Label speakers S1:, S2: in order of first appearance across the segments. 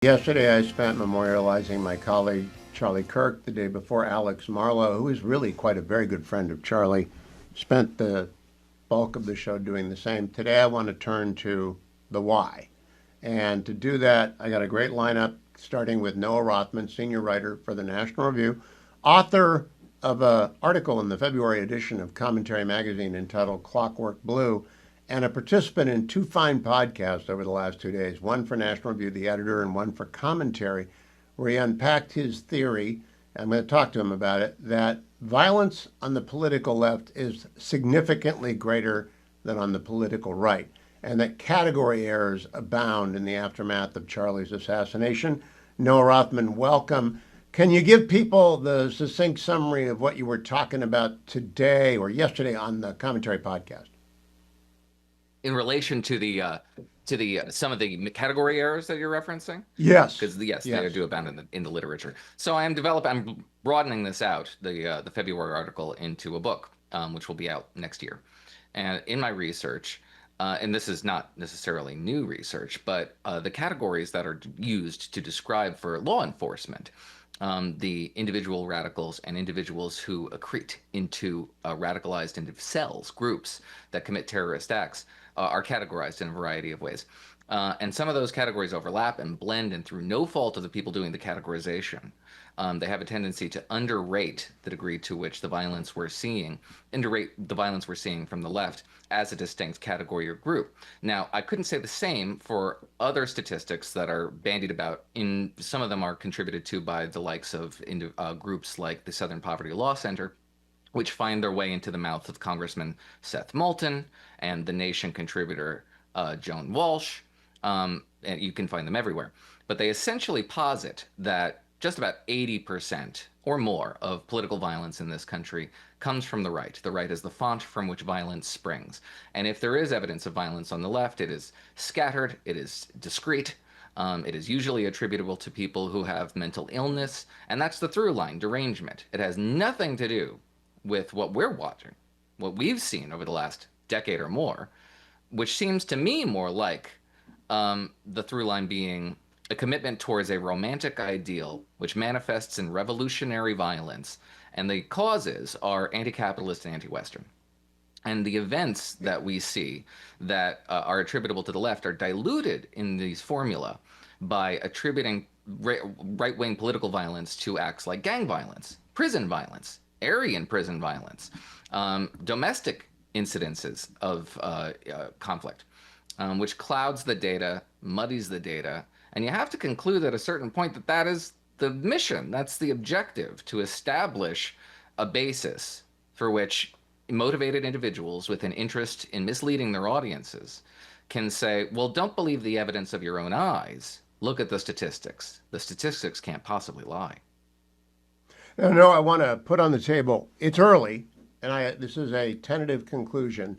S1: Yesterday, I spent memorializing my colleague Charlie Kirk. The day before, Alex Marlowe, who is really quite a very good friend of Charlie, spent the bulk of the show doing the same. Today, I want to turn to the why. And to do that, I got a great lineup, starting with Noah Rothman, senior writer for the National Review, author of an article in the February edition of Commentary Magazine entitled Clockwork Blue, and a participant in two fine podcasts over the last 2 days, one for National Review, the editor, and one for Commentary, where he unpacked his theory. I'm going to talk to him about it, that violence on the political left is significantly greater than on the political right, and that category errors abound in the aftermath of Charlie's assassination. Noah Rothman, welcome. Can you give people the succinct summary of what you were talking about today or yesterday on the Commentary podcast?
S2: In relation to the some of the category errors that you're referencing?
S1: Yes.
S2: Because yes,
S1: Yes.
S2: they do abound in the literature. So I'm broadening this out, the February article, into a book, which will be out next year. And in my research, and this is not necessarily new research, but the categories that are used to describe for law enforcement, the individual radicals and individuals who accrete into radicalized into cells, groups that commit terrorist acts, are categorized in a variety of ways. And some of those categories overlap and blend, and through no fault of the people doing the categorization, they have a tendency to underrate the degree to which underrate the violence we're seeing from the left as a distinct category or group. Now, I couldn't say the same for other statistics that are bandied about. Some of them are contributed to by the likes of groups like the Southern Poverty Law Center, which find their way into the mouth of Congressman Seth Moulton and the Nation contributor Joan Walsh. And you can find them everywhere. But they essentially posit that just about 80% or more of political violence in this country comes from the right. The right is the font from which violence springs. And if there is evidence of violence on the left, it is scattered, it is discrete, it is usually attributable to people who have mental illness, and that's the through line, derangement. It has nothing to do with what we're watching, what we've seen over the last decade or more, which seems to me more like the through line being a commitment towards a romantic ideal which manifests in revolutionary violence, and the causes are anti-capitalist and anti-Western. And the events that we see that are attributable to the left are diluted in these formula by attributing right-wing political violence to acts like gang violence, prison violence, Aryan prison violence, domestic incidences of conflict, which clouds the data, muddies the data, and you have to conclude at a certain point that that is the mission, that's the objective, to establish a basis for which motivated individuals with an interest in misleading their audiences can say, well, don't believe the evidence of your own eyes. Look at the statistics. The statistics can't possibly lie.
S1: No, I want to put on the table, it's early, and this is a tentative conclusion,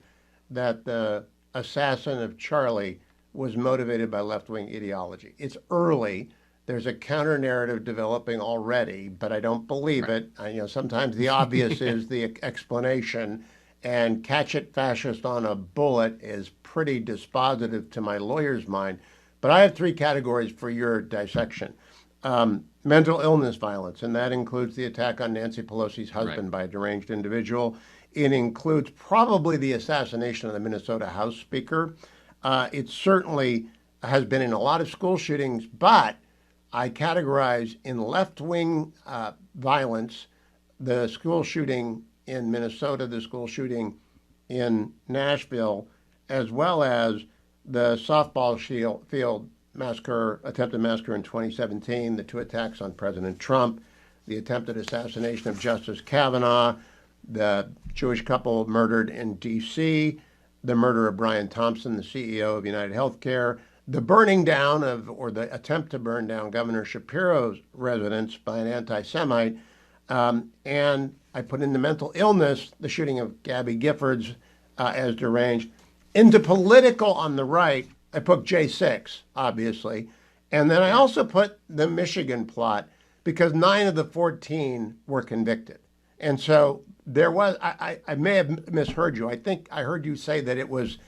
S1: that the assassin of Charlie was motivated by left-wing ideology. It's early. There's a counter-narrative developing already, but I don't believe it. Sometimes the obvious is the explanation, and catch it fascist on a bullet is pretty dispositive to my lawyer's mind. But I have three categories for your dissection. Mental illness violence, and that includes the attack on Nancy Pelosi's husband by a deranged individual. It includes probably the assassination of the Minnesota House Speaker. It certainly has been in a lot of school shootings, but I categorize in left-wing violence the school shooting in Minnesota, the school shooting in Nashville, as well as the softball field massacre, attempted massacre in 2017, the two attacks on President Trump, the attempted assassination of Justice Kavanaugh, the Jewish couple murdered in D.C., the murder of Brian Thompson, the CEO of United Healthcare, the burning down or the attempt to burn down Governor Shapiro's residence by an anti-Semite, and I put in the mental illness, the shooting of Gabby Giffords as deranged. Into political on the right, I put J6, obviously. And then I also put the Michigan plot because 9 of the 14 were convicted. And so there was, I may have misheard you. I think I heard you say that it was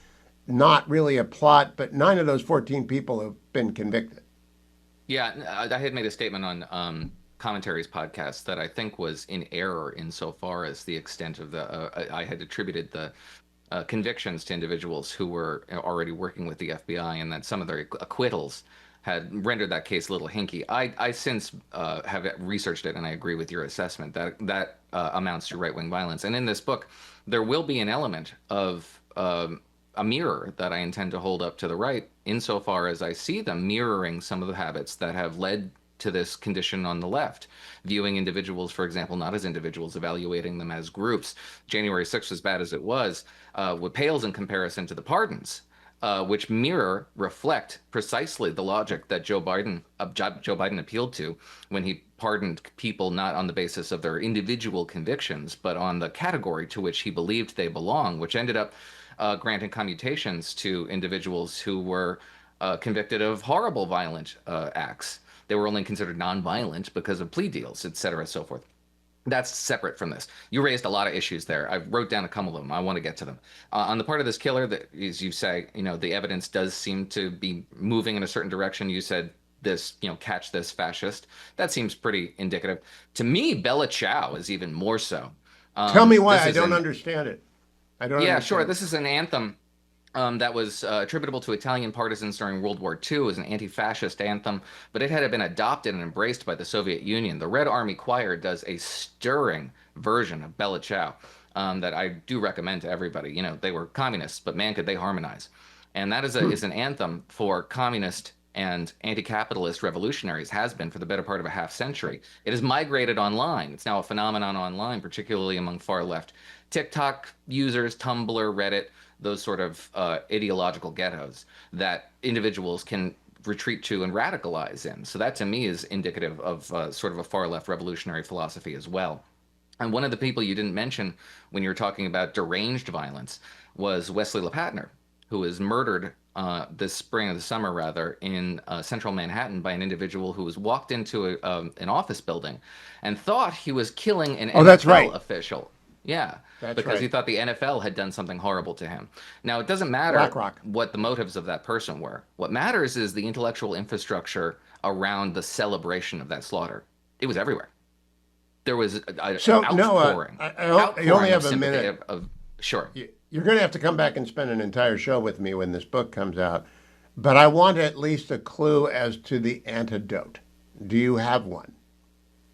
S1: not really a plot, but 9 of those 14 people have been convicted.
S2: Yeah, I had made a statement on commentaries podcast that I think was in error insofar as the extent of the I had attributed the convictions to individuals who were already working with the FBI, and that some of their acquittals had rendered that case a little hinky. I since have researched it, and I agree with your assessment that that amounts to right wing violence. And in this book, there will be an element of a mirror that I intend to hold up to the right, insofar as I see them mirroring some of the habits that have led to this condition on the left, viewing individuals, for example, not as individuals, evaluating them as groups. January 6th, as bad as it was, what pales in comparison to the pardons, which reflect precisely the logic that Joe Biden appealed to when he pardoned people not on the basis of their individual convictions, but on the category to which he believed they belong, which ended up granting commutations to individuals who were convicted of horrible violent acts. They were only considered nonviolent because of plea deals, et cetera, so forth. That's separate from this. You raised a lot of issues there. I wrote down a couple of them. I want to get to them. On the part of this killer, that, as you say, the evidence does seem to be moving in a certain direction. You said this, catch this fascist. That seems pretty indicative. To me, Bella Ciao is even more so.
S1: Tell me why.
S2: This
S1: I
S2: is
S1: don't
S2: an
S1: understand it. I don't
S2: Yeah, sure.
S1: understand it.
S2: This is an anthem that was attributable to Italian partisans during World War II. It was an anti-fascist anthem, but it had been adopted and embraced by the Soviet Union. The Red Army Choir does a stirring version of Bella Ciao that I do recommend to everybody. They were communists, but man, could they harmonize. And that is an anthem for communist and anti-capitalist revolutionaries, has been for the better part of a half century. It has migrated online. It's now a phenomenon online, particularly among far left TikTok users, Tumblr, Reddit, those sort of ideological ghettos that individuals can retreat to and radicalize in. So that to me is indicative of sort of a far left revolutionary philosophy as well. And one of the people you didn't mention when you were talking about deranged violence was Wesley LePatner, who was murdered this spring or the summer, rather, in central Manhattan by an individual who was walked into an office building and thought he was killing an
S1: Oh, that's
S2: NFL
S1: right.
S2: official. Yeah,
S1: That's
S2: because he
S1: right.
S2: thought the NFL had done something horrible to him. Now, it doesn't matter
S1: BlackRock.
S2: what the motives of that person were. What matters is the intellectual infrastructure around the celebration of that slaughter. It was everywhere. There was an
S1: So no, I only
S2: outpouring of
S1: have a
S2: sympathy
S1: minute.
S2: sure.
S1: You're going to have to come back and spend an entire show with me when this book comes out. But I want at least a clue as to the antidote. Do you have one?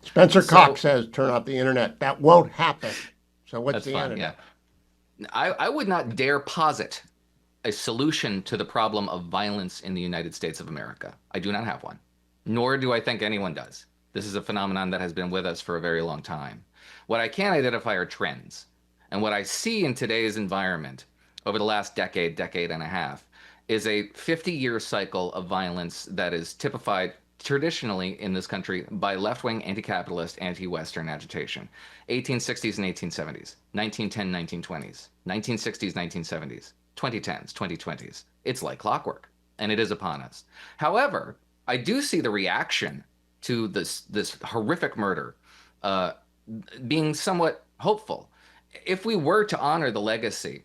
S1: Spencer Cox
S2: So
S1: says turn off the internet. That won't happen. So what's
S2: that's
S1: the
S2: fine. Yeah.
S1: antidote?
S2: I would not dare posit a solution to the problem of violence in the United States of America. I do not have one, nor do I think anyone does. This is a phenomenon that has been with us for a very long time. What I can identify are trends. And what I see in today's environment over the last decade, decade and a half, is a 50-year cycle of violence that is typified traditionally in this country by left-wing anti-capitalist, anti-Western agitation. 1860s and 1870s, 1910, 1920s, 1960s, 1970s, 2010s, 2020s. It's like clockwork, and it is upon us. However, I do see the reaction to this horrific murder uh, being somewhat hopeful. If we were to honor the legacy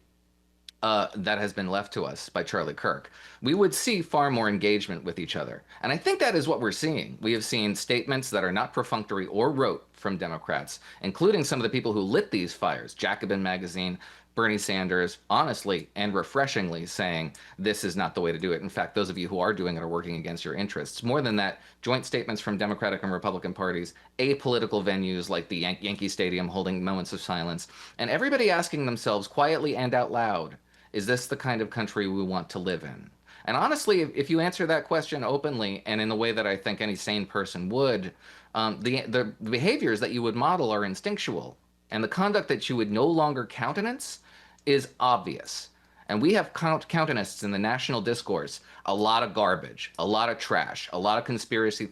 S2: that has been left to us by Charlie Kirk, we would see far more engagement with each other. And I think that is what we're seeing. We have seen statements that are not perfunctory or rote from Democrats, including some of the people who lit these fires, Jacobin Magazine, Bernie Sanders, honestly and refreshingly saying this is not the way to do it. In fact, those of you who are doing it are working against your interests. More than that, joint statements from Democratic and Republican parties, apolitical venues like the Yankee Stadium holding moments of silence, and everybody asking themselves quietly and out loud, is this the kind of country we want to live in? And honestly, if you answer that question openly and in the way that I think any sane person would, the behaviors that you would model are instinctual, and the conduct that you would no longer countenance is obvious. And we have countenanced in the national discourse a lot of garbage, a lot of trash, a lot of conspiracy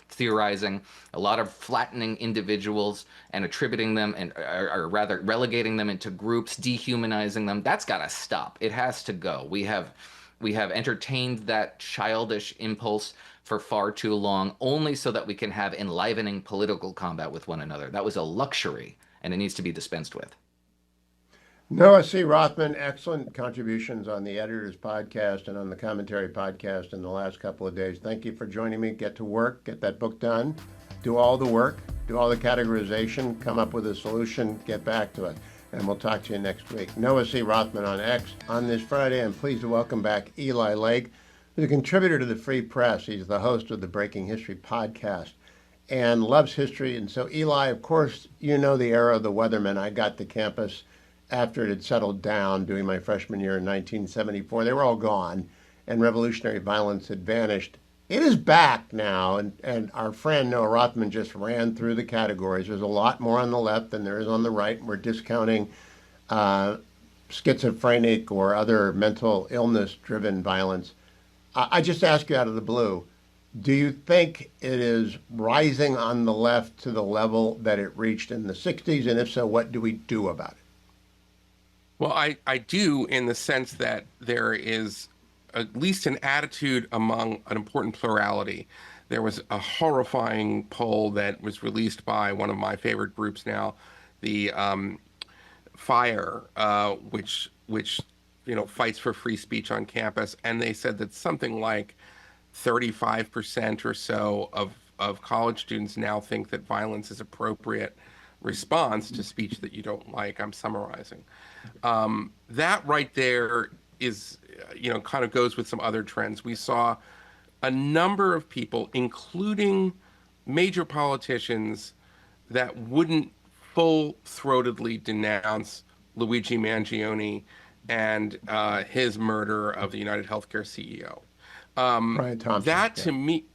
S2: theorizing, a lot of flattening individuals and attributing them, and or rather relegating them into groups, dehumanizing them. That's got to stop. It has to go. We have entertained that childish impulse for far too long, only so that we can have enlivening political combat with one another. That was a luxury, and it needs to be dispensed with.
S1: Noah C. Rothman, excellent contributions on the Editor's Podcast and on the Commentary Podcast in the last couple of days. Thank you for joining me. Get to work, get that book done, do all the work, do all the categorization, come up with a solution, get back to it. And we'll talk to you next week. Noah C. Rothman on X. On this Friday, I'm pleased to welcome back Eli Lake, who's a contributor to the Free Press. He's the host of the Breaking History podcast and loves history. And so, Eli, of course, you know the era of the Weathermen. I got to campus after it had settled down doing my freshman year in 1974. They were all gone, and revolutionary violence had vanished. It is back now, and our friend Noah Rothman just ran through the categories. There's a lot more on the left than there is on the right. We're discounting schizophrenic or other mental illness-driven violence. I just ask you out of the blue, do you think it is rising on the left to the level that it reached in the 60s? And if so, what do we do about it?
S3: Well, I do, in the sense that there is at least an attitude among an important plurality. There was a horrifying poll that was released by one of my favorite groups now, the FIRE, which fights for free speech on campus, and they said that something like 35% or so of college students now think that violence is appropriate response to speech that you don't like. I'm summarizing. That right there is, kind of goes with some other trends. We saw a number of people, including major politicians, that wouldn't full-throatedly denounce Luigi Mangione and his murder of the United Healthcare CEO.
S1: Brian Thompson.
S3: That to me,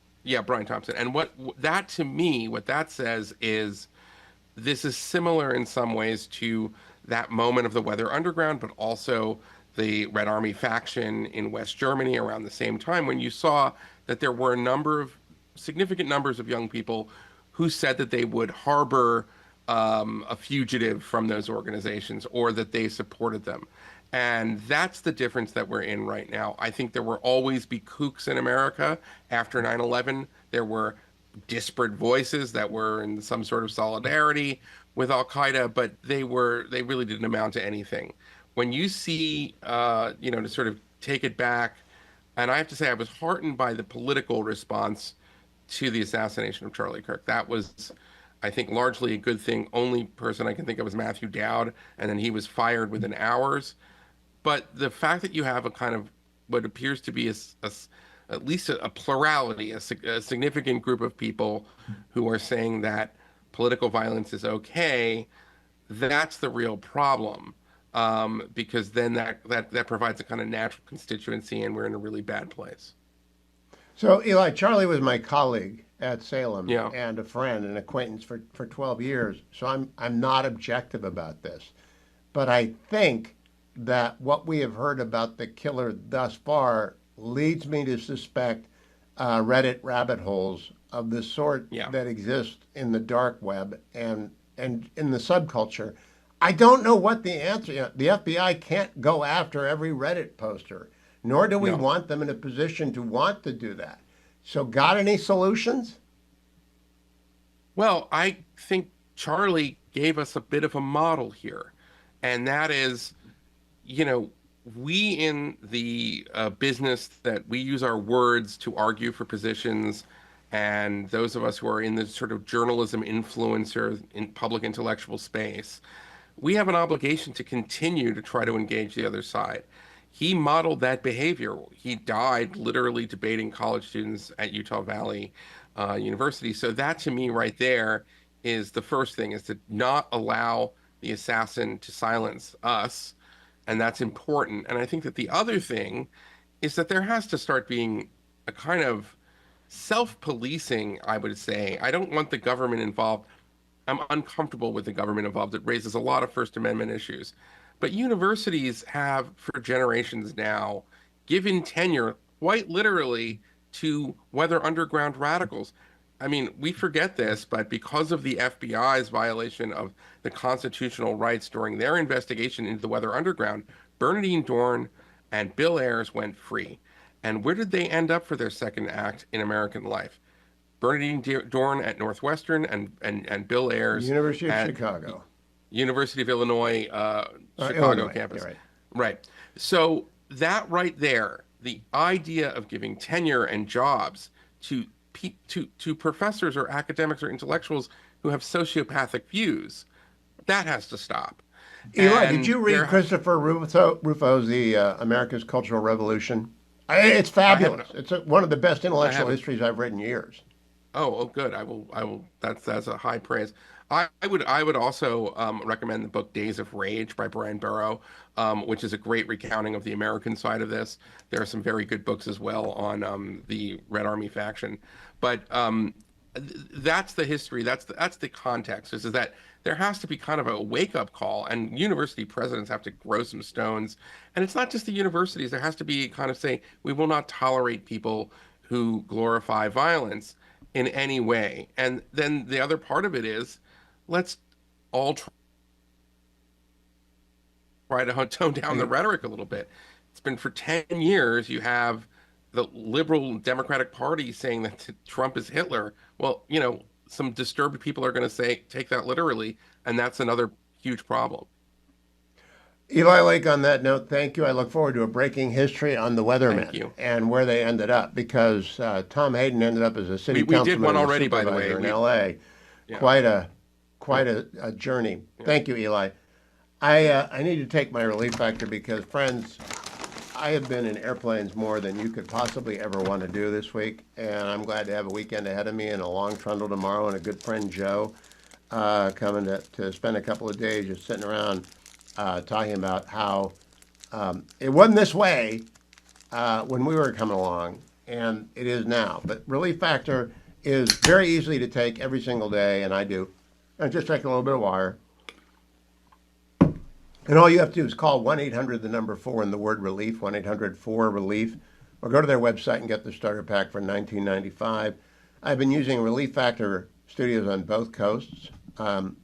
S3: Brian Thompson. And what that says is this is similar in some ways to that moment of the Weather Underground, but also the Red Army faction in West Germany around the same time, when you saw that there were significant numbers of young people who said that they would harbor a fugitive from those organizations, or that they supported them. And that's the difference that we're in right now. I think there will always be kooks in America. After 9/11, there were disparate voices that were in some sort of solidarity with Al Qaeda, but they really didn't amount to anything. When you see, to sort of take it back, and I have to say I was heartened by the political response to the assassination of Charlie Kirk. That was, I think, largely a good thing. Only person I can think of is Matthew Dowd, and then he was fired within hours. But the fact that you have a kind of what appears to be at least a plurality, a significant group of people who are saying that political violence is okay, that's the real problem. Because then that provides a kind of natural constituency, and we're in a really bad place.
S1: So, Eli, Charlie was my colleague at Salem,
S3: Yeah.
S1: and a friend, an acquaintance for 12 years. So I'm not objective about this. But I think that what we have heard about the killer thus far leads me to suspect Reddit rabbit holes of the sort that exist in the dark web and in the subculture. I don't know what the answer. The FBI can't go after every Reddit poster, nor do we want them in a position to want to do that. So, got any solutions?
S3: Well, I think Charlie gave us a bit of a model here, and that is, we in the business that we use our words to argue for positions, and those of us who are in the sort of journalism influencer in public intellectual space, we have an obligation to continue to try to engage the other side. He modeled that behavior. He died literally debating college students at Utah Valley University. So that, to me, right there is the first thing, is to not allow the assassin to silence us. And that's important. And I think that the other thing is that there has to start being a kind of self-policing, I would say. I don't want the government involved. I'm uncomfortable with the government involved. It raises a lot of First Amendment issues. But universities have, for generations now, given tenure, quite literally, to Weather Underground radicals. I mean, we forget this, but because of the FBI's violation of the constitutional rights during their investigation into the Weather Underground, Bernardine Dorn and Bill Ayers went free. And where did they end up for their second act in American life? Bernardine Dorn at Northwestern and Bill Ayers
S1: University of
S3: at
S1: Chicago.
S3: University of Illinois, Chicago
S1: Illinois,
S3: campus.
S1: you're right.
S3: Right. So that right there, the idea of giving tenure and jobs to to professors or academics or intellectuals who have sociopathic views, that has to stop.
S1: Eli, did
S3: And
S1: you read
S3: there,
S1: Christopher Rufo's The America's Cultural Revolution? It's
S3: I have no,
S1: fabulous. It's one of the best
S3: I
S1: intellectual
S3: haven't.
S1: histories I've read in years.
S3: Oh, good. I will. That's a high praise. I would also recommend the book Days of Rage by Brian Burrow, which is a great recounting of the American side of this. There are some very good books as well on the Red Army faction, but that's the history. That's the context. Is that there has to be kind of a wake up call, and university presidents have to grow some stones. And it's not just the universities. There has to be kind of say we will not tolerate people who glorify violence in any way. And then the other part of it is let's all try to tone down the rhetoric a little bit. It's been for 10 years, you have the liberal Democratic Party saying that Trump is Hitler. Well, some disturbed people are going to say, take that literally, and that's another huge problem.
S1: Eli Lake, on that note, thank you. I look forward to a breaking history on the
S3: Thank
S1: Weathermen
S3: you.
S1: and where they ended up because Tom Hayden ended up as a city
S3: We did
S1: councilman
S3: one
S1: and a
S3: already, by the way.
S1: supervisor in L.A.
S3: Yeah.
S1: Quite a journey. Thank you, Eli. I need to take my relief factor because, friends, I have been in airplanes more than you could possibly ever want to do this week, and I'm glad to have a weekend ahead of me and a long trundle tomorrow and a good friend, Joe, coming to spend a couple of days just sitting around talking about how it wasn't this way when we were coming along, and it is now. But relief factor is very easy to take every single day, and I do. And just take a little bit of water. And all you have to do is call 1-800, the number 4, and the word relief, 1-800-4-RELIEF, or go to their website and get the starter pack for $19.95. I've been using Relief Factor Studios on both coasts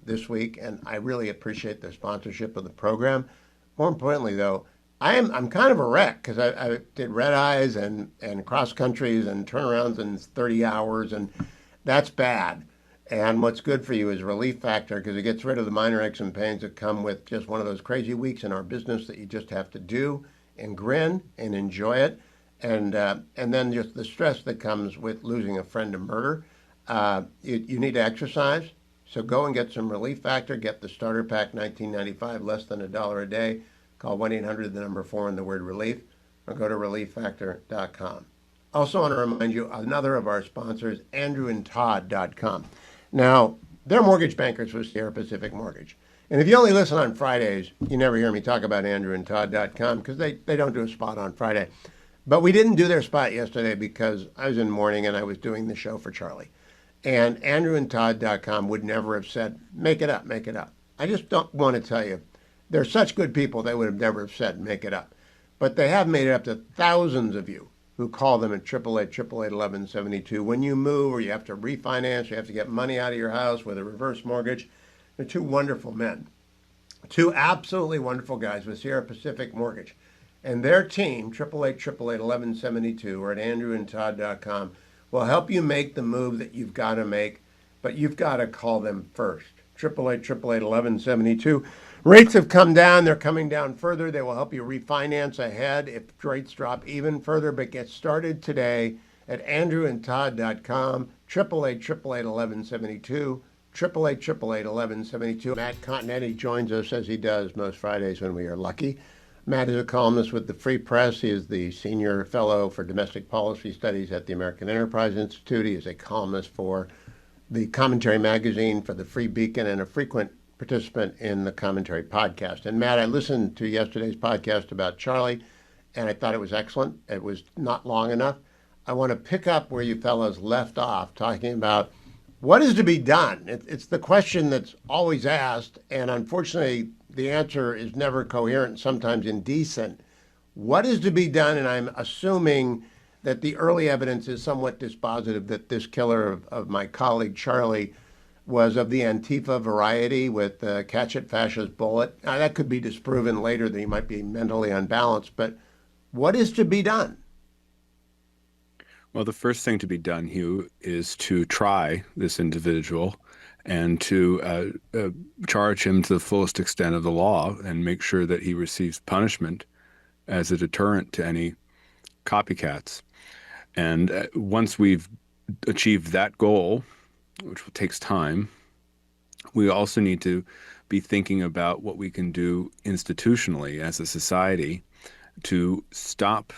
S1: this week, and I really appreciate the sponsorship of the program. More importantly, though, I'm kind of a wreck because I did red eyes and cross countries and turnarounds in 30 hours, and that's bad. And what's good for you is Relief Factor because it gets rid of the minor aches and pains that come with just one of those crazy weeks in our business that you just have to do and grin and enjoy it. And then just the stress that comes with losing a friend to murder. You need to exercise. So go and get some Relief Factor. Get the starter pack, $19.95, less than $1 a day. Call 1-800, the number 4, and the word relief, or go to relieffactor.com. Also want to remind you, another of our sponsors, andrewandtodd.com. Now, they're mortgage bankers with Sierra Pacific Mortgage. And if you only listen on Fridays, you never hear me talk about andrewandtodd.com because they don't do a spot on Friday. But we didn't do their spot yesterday because I was in mourning and I was doing the show for Charlie. And andrewandtodd.com would never have said, make it up, make it up. I just don't want to tell you. They're such good people, they would have never have said, make it up. But they have made it up to thousands of you who call them at 888-888-1172 when you move or you have to refinance, you have to get money out of your house with a reverse mortgage. They're two wonderful men, two absolutely wonderful guys with Sierra Pacific Mortgage. And their team, 888-888-1172 or at andrewandtodd.com, will help you make the move that you've got to make, but you've got to call them first. 888-888-1172. Rates have come down. They're coming down further. They will help you refinance ahead if rates drop even further. But get started today at andrewandtodd.com, 888-888-1172, 888-888-1172. Matt Continetti joins us as he does most Fridays when we are lucky. Matt is a columnist with the Free Press. He is the senior fellow for domestic policy studies at the American Enterprise Institute. He is a columnist for the Commentary magazine, for the Free Beacon, and a frequent participant in the Commentary podcast. And Matt, I listened to yesterday's podcast about Charlie, and I thought it was excellent. It was not long enough. I want to pick up where you fellows left off, talking about what is to be done. It's the question that's always asked, and unfortunately, the answer is never coherent, sometimes indecent. What is to be done? And I'm assuming that the early evidence is somewhat dispositive that this killer of my colleague Charlie was of the Antifa variety with the catch-it fascist bullet. Now, that could be disproven later that he might be mentally unbalanced, but what is to be done?
S4: Well, the first thing to be done, Hugh, is to try this individual and to charge him to the fullest extent of the law and make sure that he receives punishment as a deterrent to any copycats. And once we've achieved that goal, which takes time, we also need to be thinking about what we can do institutionally as a society to stop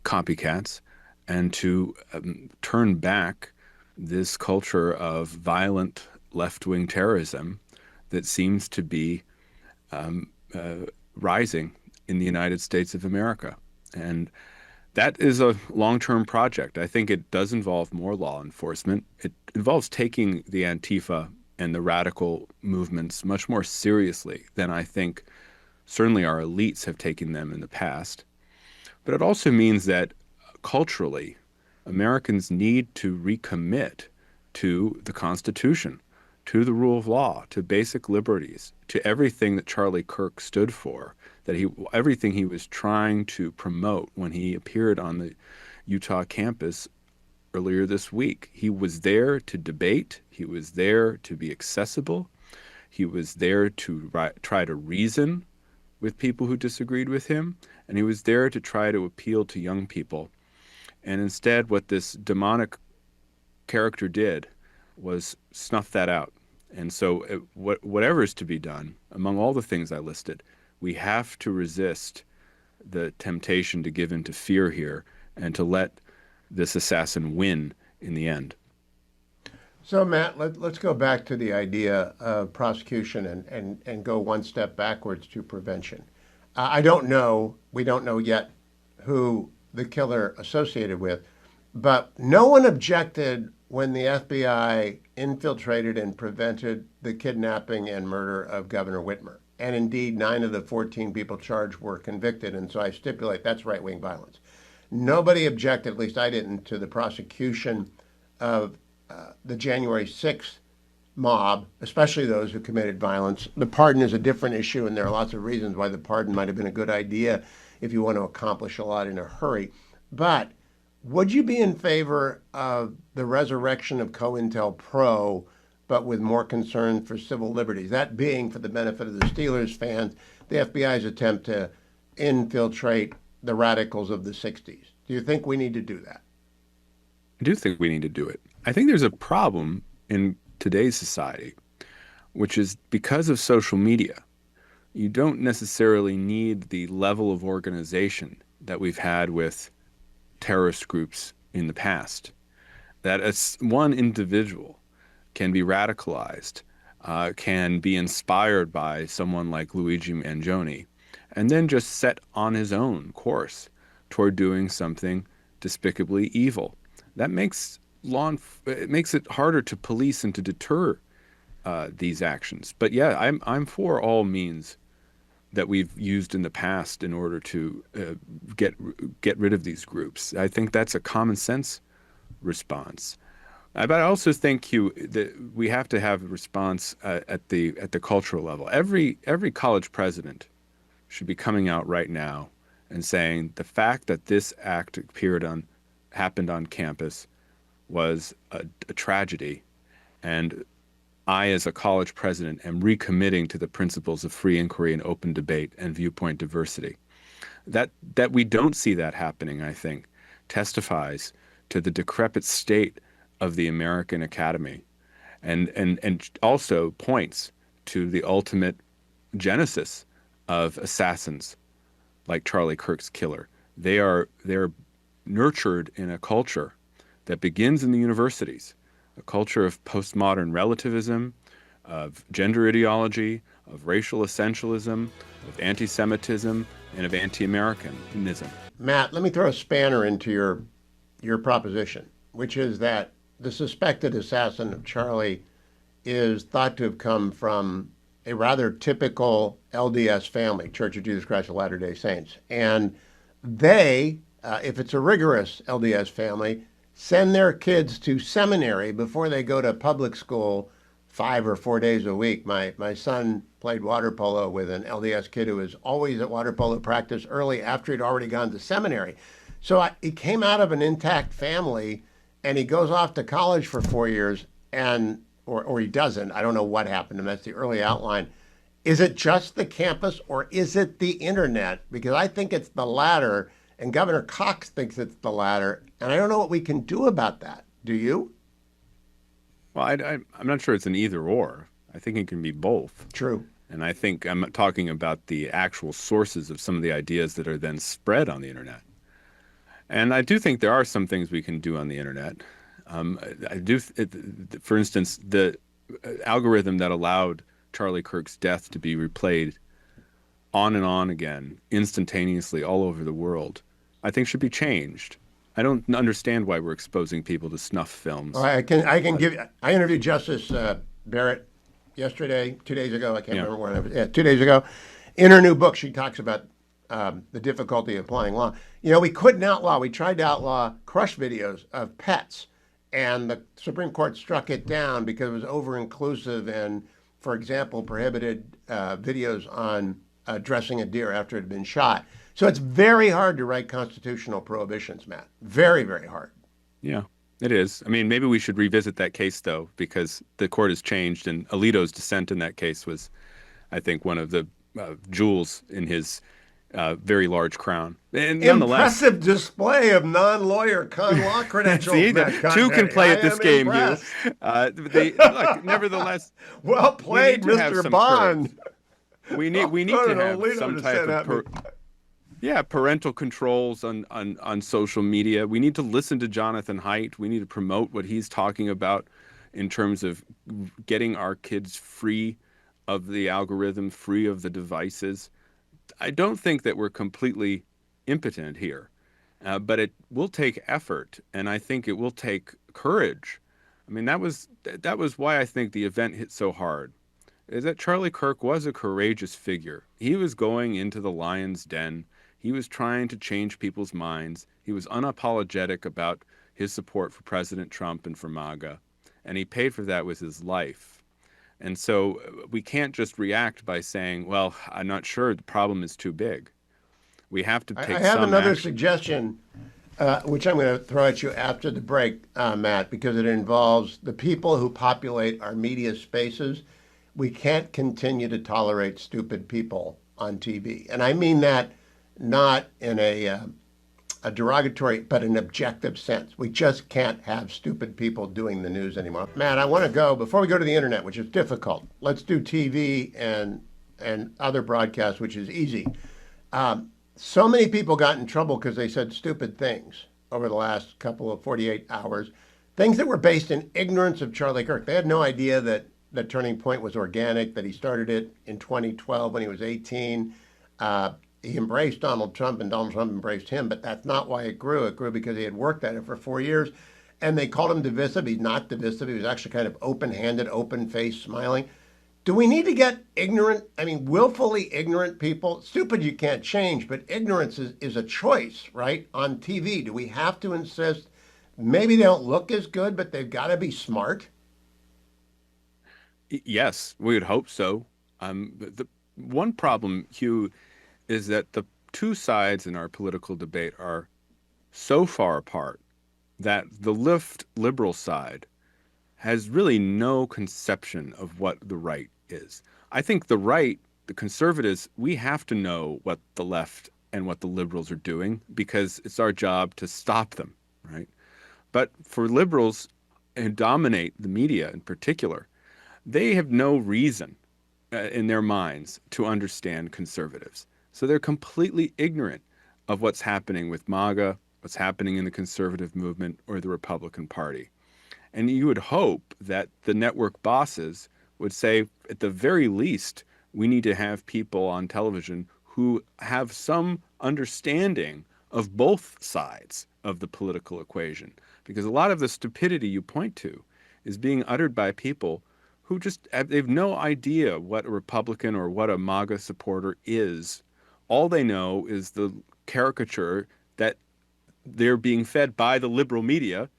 S4: copycats and to turn back this culture of violent left-wing terrorism that seems to be rising in the United States of America. And that is a long-term project. I think it does involve more law enforcement. It involves taking the Antifa and the radical movements much more seriously than I think certainly our elites have taken them in the past. But it also means that culturally, Americans need to recommit to the Constitution, to the rule of law, to basic liberties, to everything that Charlie Kirk stood for, everything he was trying to promote when he appeared on the Utah campus earlier this week. He was there to debate. He was there to be accessible. He was there to try to reason with people who disagreed with him. And he was there to try to appeal to young people. And instead, what this demonic character did was snuff that out. And so whatever is to be done, among all the things I listed, we have to resist the temptation to give in to fear here and to let this assassin win in the end.
S1: So, Matt, let's go back to the idea of prosecution and go one step backwards to prevention. We don't know yet who the killer associated with, but no one objected when the FBI infiltrated and prevented the kidnapping and murder of Governor Whitmer. And indeed, 9 of the 14 people charged were convicted, and so I stipulate that's right-wing violence. Nobody objected, at least I didn't, to the prosecution of the January 6th mob, especially those who committed violence. The pardon is a different issue, and there are lots of reasons why the pardon might have been a good idea if you want to accomplish a lot in a hurry. But would you be in favor of the resurrection of COINTELPRO, but with more concern for civil liberties? That being, for the benefit of the Steelers fans, the FBI's attempt to infiltrate the radicals of the 60s. Do you think we need to do that?
S4: I do think we need to do it. I think there's a problem in today's society, which is because of social media, you don't necessarily need the level of organization that we've had with terrorist groups in the past. That as one individual can be radicalized, can be inspired by someone like Luigi Mangione, and then just set on his own course toward doing something despicably evil. That makes it harder to police and to deter these actions. But yeah, I'm for all means that we've used in the past in order to get rid of these groups. I think that's a common sense response. But I also think, Hugh, that we have to have a response at the cultural level. Every college president should be coming out right now and saying the fact that this act happened on campus was a tragedy, and I, as a college president, am recommitting to the principles of free inquiry and open debate and viewpoint diversity. That we don't see that happening, I think, testifies to the decrepit state of the American academy, and also points to the ultimate genesis of assassins like Charlie Kirk's killer. They're nurtured in a culture that begins in the universities, a culture of postmodern relativism, of gender ideology, of racial essentialism, of anti-Semitism, and of anti-Americanism.
S1: Matt, let me throw a spanner into your proposition, which is that the suspected assassin of Charlie is thought to have come from a rather typical LDS family, Church of Jesus Christ of Latter-day Saints. And they, if it's a rigorous LDS family, send their kids to seminary before they go to public school 5 or 4 days a week. My son played water polo with an LDS kid who was always at water polo practice early after he'd already gone to seminary. So he came out of an intact family, and he goes off to college for 4 years, and or he doesn't. I don't know what happened to him. That's the early outline. Is it just the campus or is it the internet? Because I think it's the latter, and Governor Cox thinks it's the latter, and I don't know what we can do about that. Do you?
S4: Well, I'm not sure it's an either or. I think it can be both.
S1: True.
S4: And I think I'm talking about the actual sources of some of the ideas that are then spread on the internet. And I do think there are some things we can do on the internet. For instance, the algorithm that allowed Charlie Kirk's death to be replayed on and on again, instantaneously all over the world, I think should be changed. I don't understand why we're exposing people to snuff films.
S1: I interviewed Justice Barrett yesterday, 2 days ago. I can't remember when it was. Yeah, 2 days ago. In her new book, she talks about the difficulty of applying law. You know, we couldn't outlaw. We tried to outlaw crush videos of pets, and the Supreme Court struck it down because it was over-inclusive and, for example, prohibited videos on dressing a deer after it had been shot. So it's very hard to write constitutional prohibitions, Matt. Very, very hard.
S4: Yeah, it is. I mean, maybe we should revisit that case, though, because the court has changed, and Alito's dissent in that case was, I think, one of the jewels in his very large crown. And
S1: impressive display of non-lawyer con law credentials.
S4: See, two can play at this game, Hugh. Look, nevertheless,
S1: well played, Mr. Bond.
S4: We need to have some type of parental controls on social media. We need to listen to Jonathan Haidt. We need to promote what he's talking about in terms of getting our kids free of the algorithm, free of the devices. I don't think that we're completely impotent here, but it will take effort, and I think it will take courage. I mean, that was why I think the event hit so hard, is that Charlie Kirk was a courageous figure. He was going into the lion's den. He was trying to change people's minds. He was unapologetic about his support for President Trump and for MAGA, and he paid for that with his life. And so we can't just react by saying, well, I'm not sure, the problem is too big. We have to take some action.
S1: I have another suggestion, which I'm going to throw at you after the break, Matt, because it involves the people who populate our media spaces. We can't continue to tolerate stupid people on TV. And I mean that not in a derogatory, but an objective sense. We just can't have stupid people doing the news anymore. Matt, I want to go, before we go to the internet, which is difficult, let's do TV and other broadcasts, which is easy. So many people got in trouble because they said stupid things over the last couple of 48 hours, things that were based in ignorance of Charlie Kirk. They had no idea that Turning Point was organic, that he started it in 2012 when he was 18. He embraced Donald Trump, and Donald Trump embraced him, but that's not why it grew. It grew because he had worked at it for 4 years, and they called him divisive. He's not divisive. He was actually kind of open-handed, open-faced, smiling. Do we need to get ignorant, willfully ignorant people? Stupid you can't change, but ignorance is a choice, right, on TV. Do we have to insist maybe they don't look as good, but they've got to be smart?
S4: Yes, we would hope so. The one problem, Hugh, is that the two sides in our political debate are so far apart that the left liberal side has really no conception of what the right is. I think the right, the conservatives, we have to know what the left and what the liberals are doing because it's our job to stop them, right? But for liberals who dominate the media in particular, they have no reason in their minds to understand conservatives. So they're completely ignorant of what's happening with MAGA, what's happening in the conservative movement or the Republican Party. And you would hope that the network bosses would say, at the very least, we need to have people on television who have some understanding of both sides of the political equation. Because a lot of the stupidity you point to is being uttered by people who they've no idea what a Republican or what a MAGA supporter is. All they know is the caricature that they're being fed by the liberal media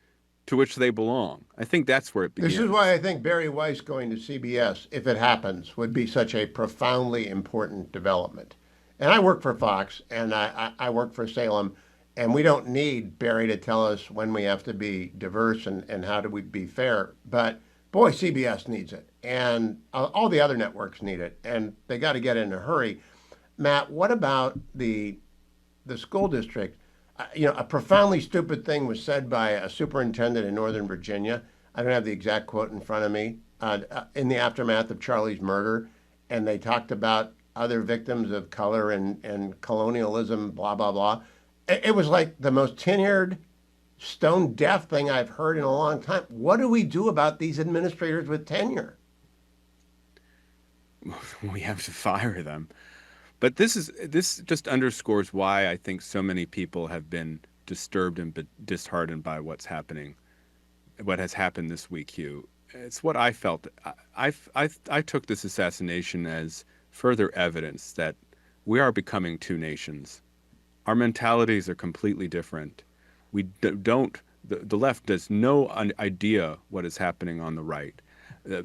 S4: to which they belong. I think that's where it begins.
S1: This is why I think Barry Weiss going to CBS, if it happens, would be such a profoundly important development. And I work for Fox, and I work for Salem, and we don't need Barry to tell us when we have to be diverse and how do we be fair. But boy, CBS needs it, and all the other networks need it, and they got to get it in a hurry. Matt, what about the school district? A profoundly stupid thing was said by a superintendent in Northern Virginia. I don't have the exact quote in front of me. In the aftermath of Charlie's murder, and they talked about other victims of color and colonialism, blah blah blah. It was like the most tenured, stone deaf thing I've heard in a long time. What do we do about these administrators with tenure?
S4: We have to fire them. But this just underscores why I think so many people have been disturbed and disheartened by what has happened this week, Hugh. It's what I felt. I took this assassination as further evidence that we are becoming two nations. Our mentalities are completely different. We don't. The left has no idea what is happening on the right.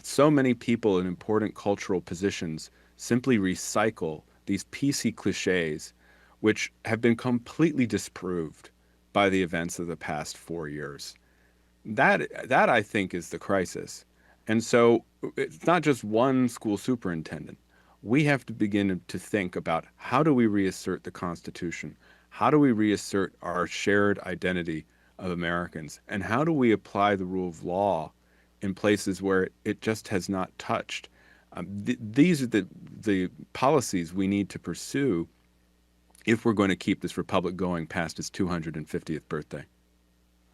S4: So many people in important cultural positions simply recycle these PC cliches, which have been completely disproved by the events of the past 4 years. That I think is the crisis. And so it's not just one school superintendent. We have to begin to think about how do we reassert the Constitution? How do we reassert our shared identity of Americans? And how do we apply the rule of law in places where it just has not touched? These are the policies we need to pursue if we're going to keep this republic going past its 250th birthday.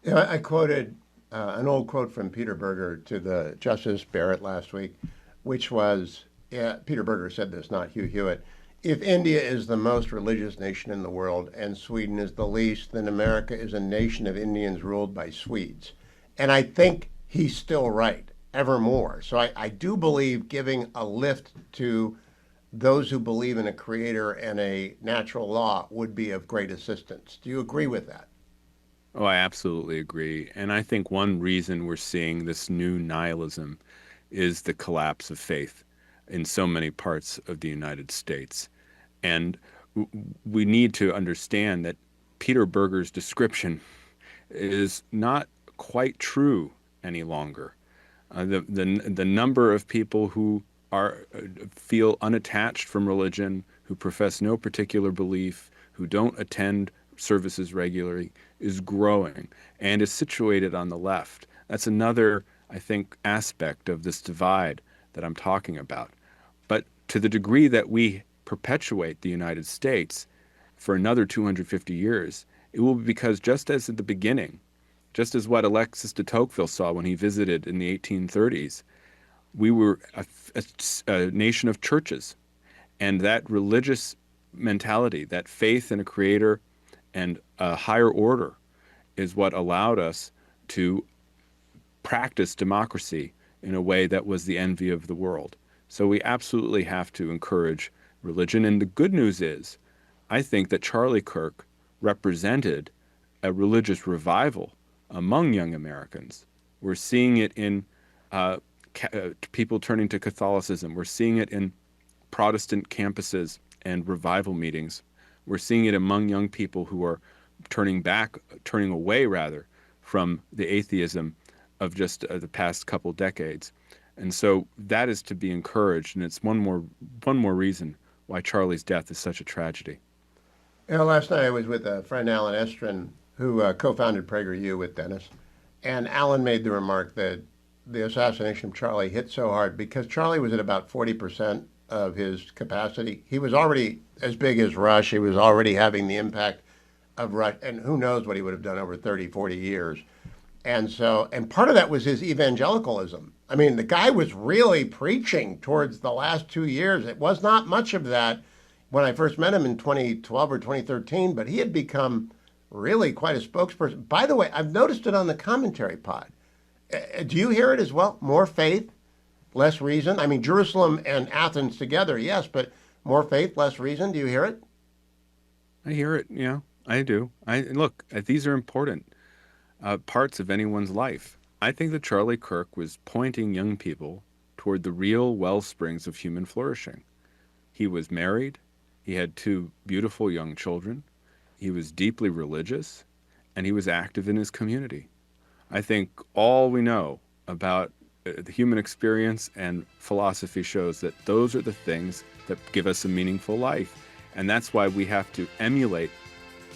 S1: Yeah, I quoted an old quote from Peter Berger to the Justice Barrett last week, which was, Peter Berger said this, not Hugh Hewitt, if India is the most religious nation in the world and Sweden is the least, then America is a nation of Indians ruled by Swedes. And I think he's still right, evermore. So I do believe giving a lift to those who believe in a creator and a natural law would be of great assistance. Do you agree with that?
S4: Oh, I absolutely agree. And I think one reason we're seeing this new nihilism is the collapse of faith in so many parts of the United States. And we need to understand that Peter Berger's description is not quite true any longer. The number of people who feel unattached from religion, who profess no particular belief, who don't attend services regularly, is growing and is situated on the left. That's another, I think, aspect of this divide that I'm talking about. But to the degree that we perpetuate the United States for another 250 years, it will be because just as at the beginning, just as what Alexis de Tocqueville saw when he visited in the 1830s, we were a nation of churches. And that religious mentality, that faith in a creator and a higher order is what allowed us to practice democracy in a way that was the envy of the world. So we absolutely have to encourage religion. And the good news is, I think that Charlie Kirk represented a religious revival among young Americans. We're seeing it in people turning to Catholicism. We're seeing it in Protestant campuses and revival meetings. We're seeing it among young people who are turning away rather, from the atheism of just the past couple decades. And so that is to be encouraged, and it's one more reason why Charlie's death is such a tragedy.
S1: Last night I was with a friend, Alan Estrin, who co-founded PragerU with Dennis, and Alan made the remark that the assassination of Charlie hit so hard because Charlie was at about 40% of his capacity. He was already as big as Rush. He was already having the impact of Rush, and who knows what he would have done over 30, 40 years. And part of that was his evangelicalism. I mean, the guy was really preaching towards the last 2 years. It was not much of that when I first met him in 2012 or 2013, but he had become really quite a spokesperson. By the way, I've noticed it on the commentary pod. Do you hear it as well? More faith, less reason? I mean, Jerusalem and Athens together, yes, but more faith, less reason. Do you hear it?
S4: I hear it, yeah, I do. Look, these are important parts of anyone's life. I think that Charlie Kirk was pointing young people toward the real well springs of human flourishing. He was married. He had 2 beautiful young children. He was deeply religious, and he was active in his community. I think all we know about the human experience and philosophy shows that those are the things that give us a meaningful life. And that's why we have to emulate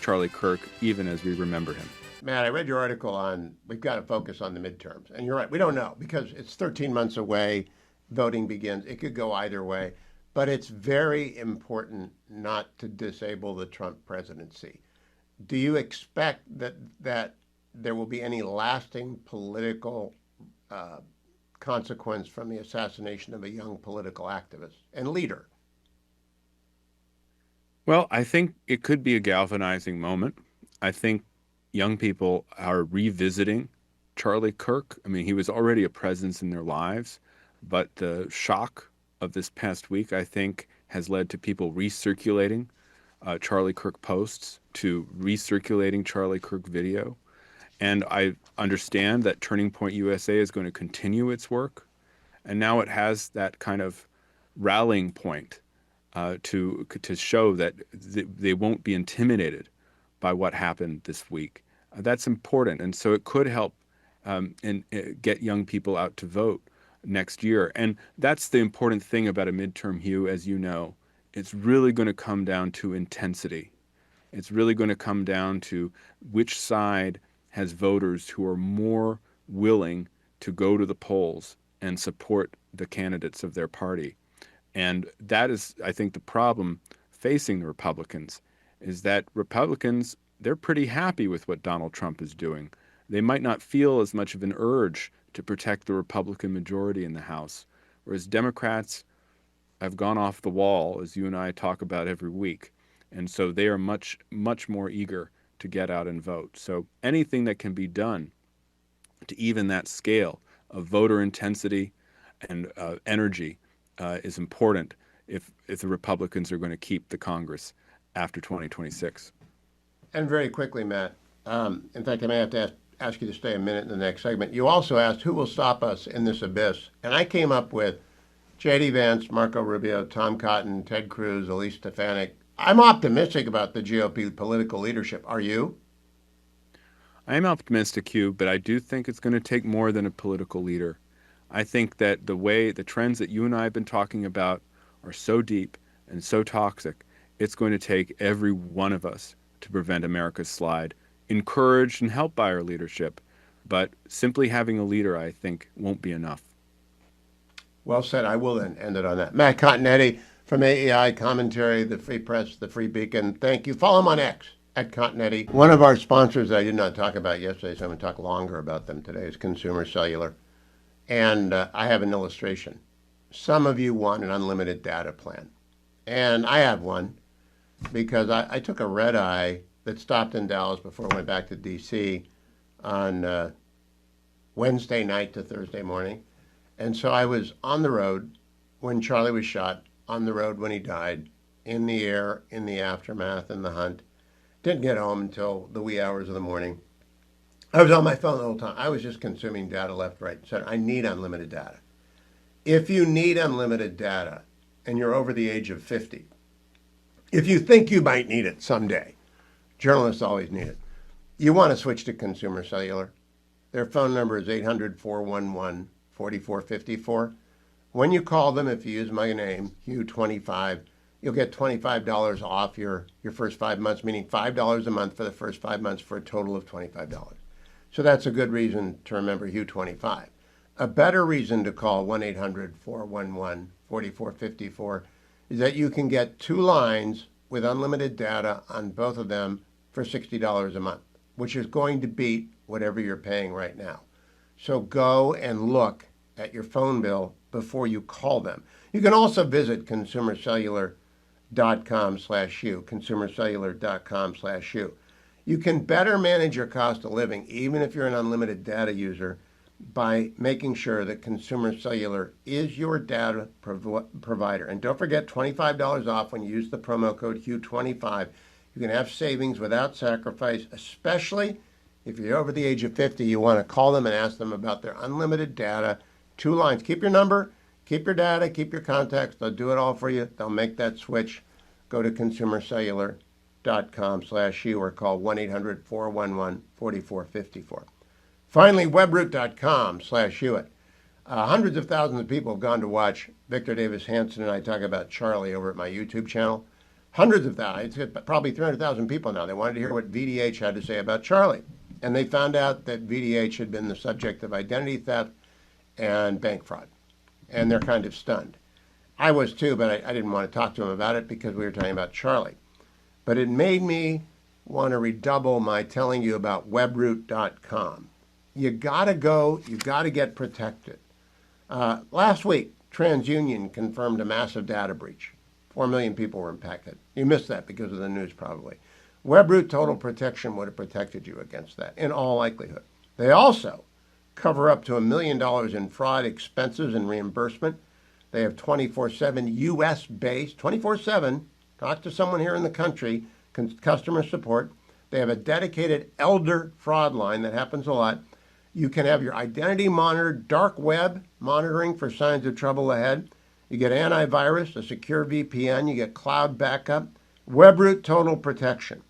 S4: Charlie Kirk even as we remember him.
S1: Matt, I read your article on we've got to focus on the midterms. And you're right, we don't know because it's 13 months away. Voting begins. It could go either way. But it's very important not to disable the Trump presidency. Do you expect that there will be any lasting political consequence from the assassination of a young political activist and leader?
S4: Well, I think it could be a galvanizing moment. I think young people are revisiting Charlie Kirk. I mean, he was already a presence in their lives, but the shock of this past week, I think, has led to people recirculating Charlie Kirk posts, to recirculating Charlie Kirk video. And I understand that Turning Point USA is going to continue its work. And now it has that kind of rallying point to show that they won't be intimidated by what happened this week. That's important. And so it could help and get young people out to vote next year. And that's the important thing about a midterm, Hugh, as you know. It's really going to come down to intensity. It's really going to come down to which side has voters who are more willing to go to the polls and support the candidates of their party. And that is, I think, the problem facing the Republicans, is that Republicans, they're pretty happy with what Donald Trump is doing. They might not feel as much of an urge to protect the Republican majority in the House, whereas Democrats have gone off the wall, as you and I talk about every week. And so they are much, much more eager to get out and vote. So anything that can be done to even that scale of voter intensity and energy is important if the Republicans are going to keep the Congress after 2026.
S1: And very quickly, Matt, in fact, I may have to ask you to stay a minute in the next segment. You also asked who will stop us in this abyss. And I came up with J.D. Vance, Marco Rubio, Tom Cotton, Ted Cruz, Elise Stefanik. I'm optimistic about the GOP political leadership. Are you?
S4: I am optimistic, Hugh, but I do think it's going to take more than a political leader. I think that the trends that you and I have been talking about are so deep and so toxic, it's going to take every one of us to prevent America's slide, encouraged and helped by our leadership. But simply having a leader, I think, won't be enough.
S1: Well said. I will then end it on that. Matt Continetti from AEI Commentary, the Free Press, the Free Beacon. Thank you. Follow him on X at Continetti. One of our sponsors I did not talk about yesterday, so I'm going to talk longer about them today, is Consumer Cellular. And I have an illustration. Some of you want an unlimited data plan. And I have one because I took a red eye that stopped in Dallas before I went back to D.C. on Wednesday night to Thursday morning. And so I was on the road when Charlie was shot, on the road when he died, in the air, in the aftermath, in the hunt. Didn't get home until the wee hours of the morning. I was on my phone the whole time. I was just consuming data left, right, center. I need unlimited data. If you need unlimited data and you're over the age of 50, if you think you might need it someday, journalists always need it, you want to switch to Consumer Cellular. Their phone number is 800-411-4454. When you call them, if you use my name, Hugh25, you'll get $25 off your first 5 months, meaning $5 a month for the first 5 months for a total of $25. So that's a good reason to remember Hugh25. A better reason to call 1-800-411-4454 is that you can get 2 lines with unlimited data on both of them for $60 a month, which is going to beat whatever you're paying right now. So go and look at your phone bill before you call them. You can also visit consumercellular.com/Hugh, consumercellular.com/Hugh. You can better manage your cost of living, even if you're an unlimited data user, by making sure that Consumer Cellular is your data provider. And don't forget, $25 off when you use the promo code Hugh25. You can have savings without sacrifice, especially if you're over the age of 50. You want to call them and ask them about their unlimited data. 2 lines. Keep your number, keep your data, keep your contacts. They'll do it all for you. They'll make that switch. Go to consumercellular.com/Hugh or call 1-800-411-4454. Finally, webroot.com/Hewitt. Hundreds of thousands of people have gone to watch Victor Davis Hanson and I talk about Charlie over at my YouTube channel. Hundreds of thousands, it's probably 300,000 people now. They wanted to hear what VDH had to say about Charlie. And they found out that VDH had been the subject of identity theft and bank fraud. And they're kind of stunned. I was too, but I didn't want to talk to them about it because we were talking about Charlie. But it made me want to redouble my telling you about webroot.com. You gotta go, you gotta get protected. Last week, TransUnion confirmed a massive data breach. 4 million people were impacted. You missed that because of the news, probably. Webroot Total Protection would have protected you against that, in all likelihood. They also cover up to $1 million in fraud expenses and reimbursement. They have 24/7 U.S.-based, 24/7, talk to someone here in the country, customer support. They have a dedicated elder fraud line that happens a lot. You can have your identity monitored, dark web monitoring for signs of trouble ahead. You get antivirus, a secure VPN, you get cloud backup, Webroot Total Protection.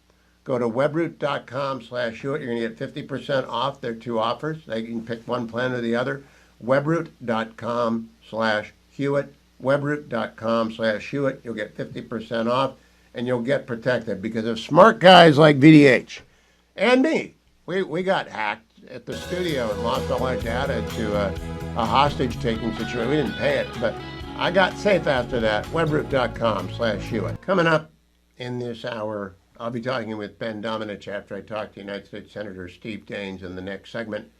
S1: Go to webroot.com/Hewitt. You're going to get 50% off their two offers. You can pick one plan or the other. Webroot.com/Hewitt. Webroot.com/Hewitt. You'll get 50% off and you'll get protected because of smart guys like VDH and me. We got hacked at the studio and lost all our data to a hostage-taking situation. We didn't pay it, but I got safe after that. Webroot.com/Hewitt. Coming up in this hour, I'll be talking with Ben Domenech after I talk to United States Senator Steve Daines in the next segment.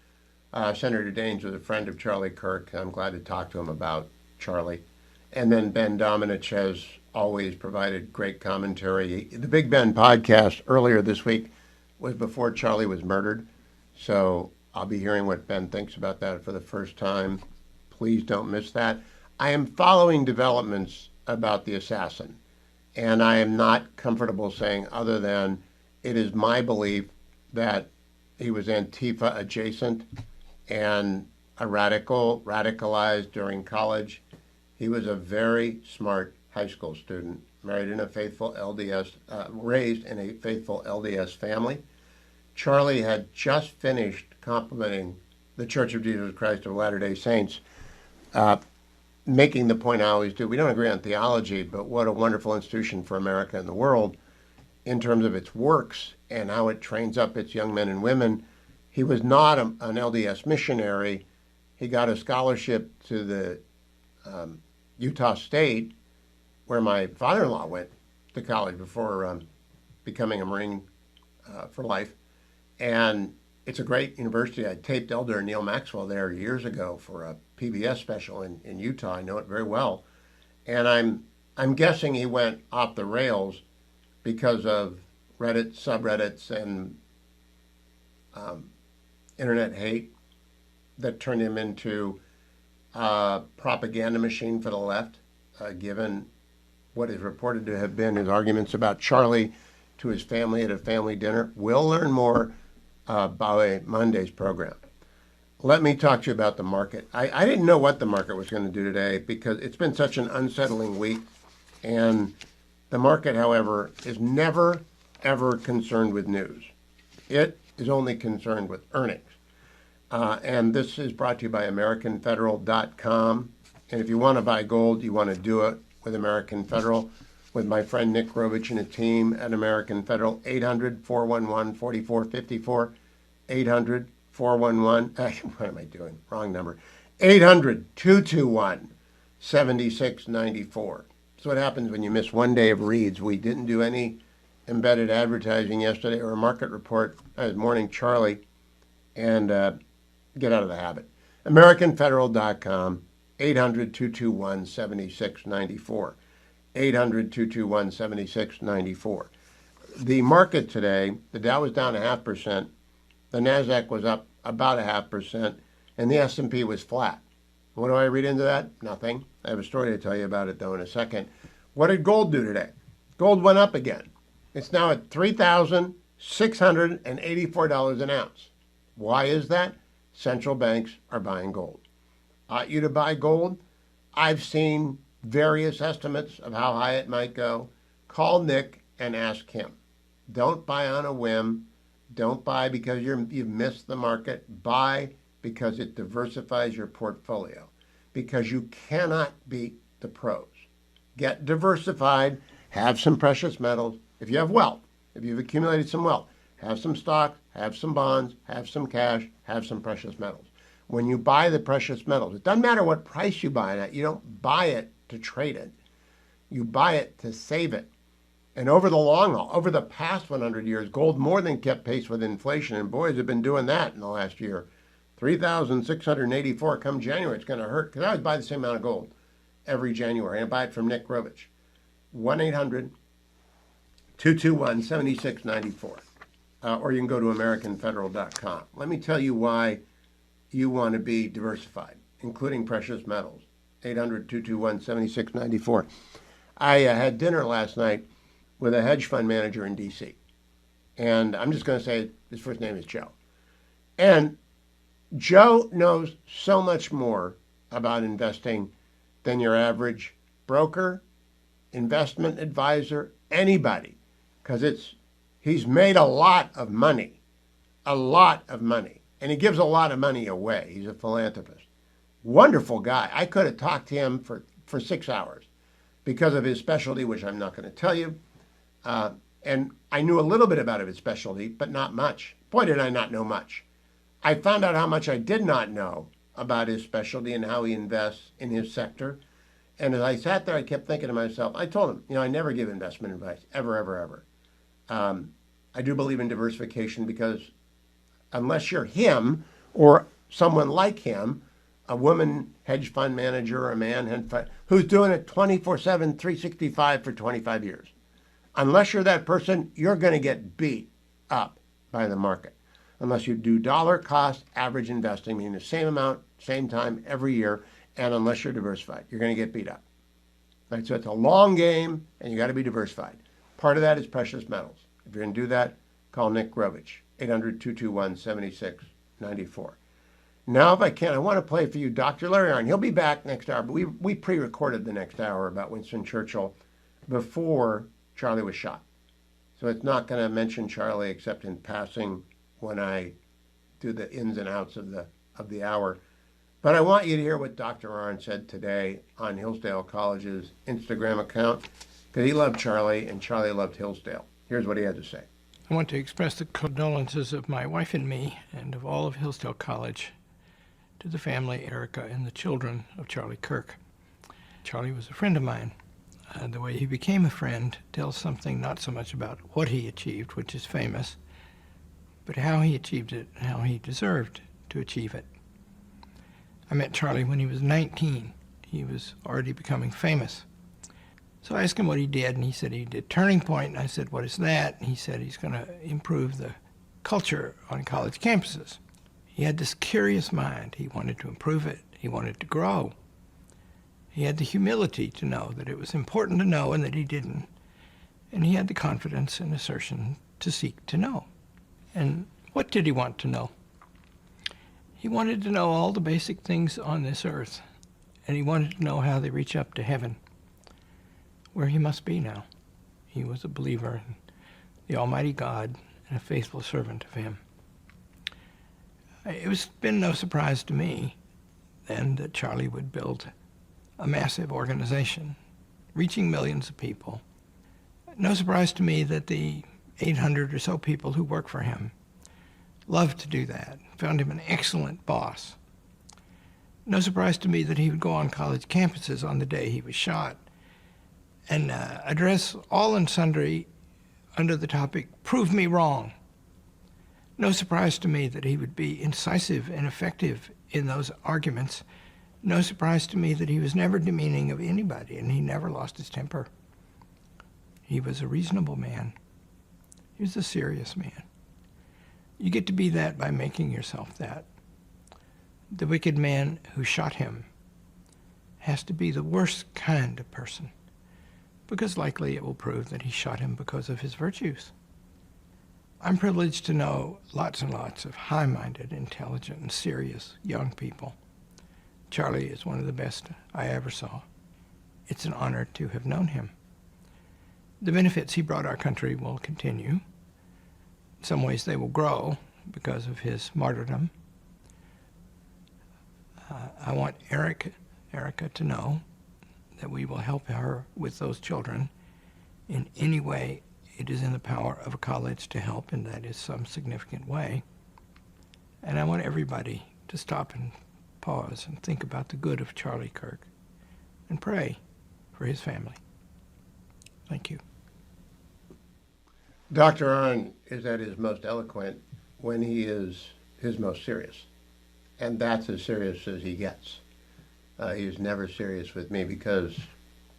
S1: Senator Daines was a friend of Charlie Kirk. I'm glad to talk to him about Charlie. And then Ben Domenech has always provided great commentary. The Big Ben podcast earlier this week was before Charlie was murdered. So I'll be hearing what Ben thinks about that for the first time. Please don't miss that. I am following developments about the assassin, and I am not comfortable saying other than it is my belief that he was Antifa adjacent and a radicalized during college. He was a very smart high school student, married in a faithful LDS, raised in a faithful LDS family. Charlie had just finished complimenting the Church of Jesus Christ of Latter-day Saints, making the point I always do. We don't agree on theology, but what a wonderful institution for America and the world in terms of its works and how it trains up its young men and women. He was not an LDS missionary. He got a scholarship to the Utah State, where my father-in-law went to college before becoming a Marine for life. And it's a great university. I taped Elder Neil Maxwell there years ago for a PBS special in Utah. I know it very well. And I'm guessing he went off the rails because of Reddit, subreddits, and internet hate that turned him into a propaganda machine for the left, given what is reported to have been his arguments about Charlie to his family at a family dinner. We'll learn more by Monday's program. Let me talk to you about the market. I didn't know what the market was going to do today because it's been such an unsettling week. And the market, however, is never, ever concerned with news. It is only concerned with earnings. And this is brought to you by AmericanFederal.com. And if you want to buy gold, you want to do it with American Federal, with my friend Nick Grovich and a team at American Federal. 800-411-4454. 800-411, what am I doing? Wrong number. 800-221-7694. That's what happens when you miss one day of reads. We didn't do any embedded advertising yesterday or a market report. I was Morning Charlie, and get out of the habit. AmericanFederal.com, 800-221-7694. 800-221-7694. The market today, the Dow was down 0.5%, the NASDAQ was up about 0.5%, and the S&P was flat. What do I read into that? Nothing. I have a story to tell you about it, though, in a second. What did gold do today? Gold went up again. It's now at $3,684 an ounce. Why is that? Central banks are buying gold. Ought you to buy gold? I've seen various estimates of how high it might go. Call Nick and ask him. Don't buy on a whim. Don't buy because you've missed the market. Buy because it diversifies your portfolio, because you cannot beat the pros. Get diversified, have some precious metals. If you have wealth, if you've accumulated some wealth, have some stocks, have some bonds, have some cash, have some precious metals. When you buy the precious metals, it doesn't matter what price you buy it at. You don't buy it to trade it. You buy it to save it. And over the long haul, over the past 100 years, gold more than kept pace with inflation. And boys have been doing that in the last year. 3,684 come January. It's going to hurt because I always buy the same amount of gold every January. And I buy it from Nick Grovich. 1-800-221-7694. Or you can go to AmericanFederal.com. Let me tell you why you want to be diversified, including precious metals. 800-221-7694. I had dinner last night with a hedge fund manager in D.C. And I'm just going to say his first name is Joe. And Joe knows so much more about investing than your average broker, investment advisor, anybody. Because he's made a lot of money. A lot of money. And he gives a lot of money away. He's a philanthropist. Wonderful guy. I could have talked to him for 6 hours because of his specialty, which I'm not going to tell you. And I knew a little bit about his specialty, but not much. Boy, did I not know much. I found out how much I did not know about his specialty and how he invests in his sector. And as I sat there, I kept thinking to myself, I told him, I never give investment advice, ever, ever, ever. I do believe in diversification because unless you're him or someone like him, a woman hedge fund manager or a man hedge fund, who's doing it 24/7, 365 for 25 years. Unless you're that person, you're going to get beat up by the market. Unless you do dollar cost average investing, meaning the same amount, same time every year, and unless you're diversified, you're going to get beat up. Right? So it's a long game, and you got to be diversified. Part of that is precious metals. If you're going to do that, call Nick Grovich, 800-221-7694. Now, if I can, I want to play for you Dr. Larry Arnn. He'll be back next hour, but we pre-recorded the next hour about Winston Churchill before Charlie was shot. So it's not going to mention Charlie except in passing when I do the ins and outs of the hour. But I want you to hear what Dr. Arnn said today on Hillsdale College's Instagram account, because he loved Charlie and Charlie loved Hillsdale. Here's what he had to say.
S5: I want to express the condolences of my wife and me and of all of Hillsdale College to the family, Erica, and the children of Charlie Kirk. Charlie was a friend of mine. The way he became a friend tells something not so much about what he achieved, which is famous, but how he achieved it and how he deserved to achieve it. I met Charlie when he was 19. He was already becoming famous. So I asked him what he did, and he said he did Turning Point, and I said, what is that? And he said he's going to improve the culture on college campuses. He had this curious mind. He wanted to improve it. He wanted to grow. He had the humility to know that it was important to know and that he didn't. And he had the confidence and assertion to seek to know. And what did he want to know? He wanted to know all the basic things on this earth. And he wanted to know how they reach up to heaven, where he must be now. He was a believer in the Almighty God and a faithful servant of him. It was been no surprise to me then that Charlie would build a massive organization, reaching millions of people. No surprise to me that the 800 or so people who work for him loved to do that, found him an excellent boss. No surprise to me that he would go on college campuses on the day he was shot and address all and sundry under the topic, "Prove me wrong." No surprise to me that he would be incisive and effective in those arguments. No surprise to me that he was never demeaning of anybody, and he never lost his temper. He was a reasonable man. He was a serious man. You get to be that by making yourself that. The wicked man who shot him has to be the worst kind of person, because likely it will prove that he shot him because of his virtues. I'm privileged to know lots and lots of high-minded, intelligent, and serious young people. Charlie is one of the best I ever saw. It's an honor to have known him. The benefits he brought our country will continue. In some ways they will grow because of his martyrdom. I want Erica to know that we will help her with those children in any way it is in the power of a college to help, and that is some significant way. And I want everybody to stop and pause and think about the good of Charlie Kirk and pray for his family. Thank you.
S1: Dr. Arnn is at his most eloquent when he is his most serious. And that's as serious as he gets. He is never serious with me because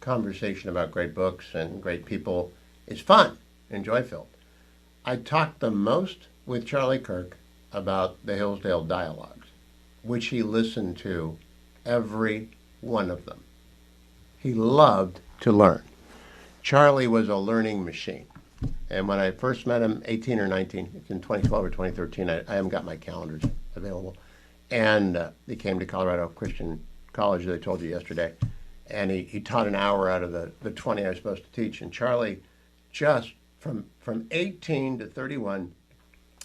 S1: conversation about great books and great people is fun and joy-filled. I talked the most with Charlie Kirk about the Hillsdale Dialogues, which he listened to every one of them. He loved to learn. Charlie was a learning machine. And when I first met him, 18 or 19, it's in 2012 or 2013, I haven't got my calendars available. And he came to Colorado Christian College, as I told you yesterday, and he taught an hour out of the 20 I was supposed to teach. And Charlie, just from 18 to 31,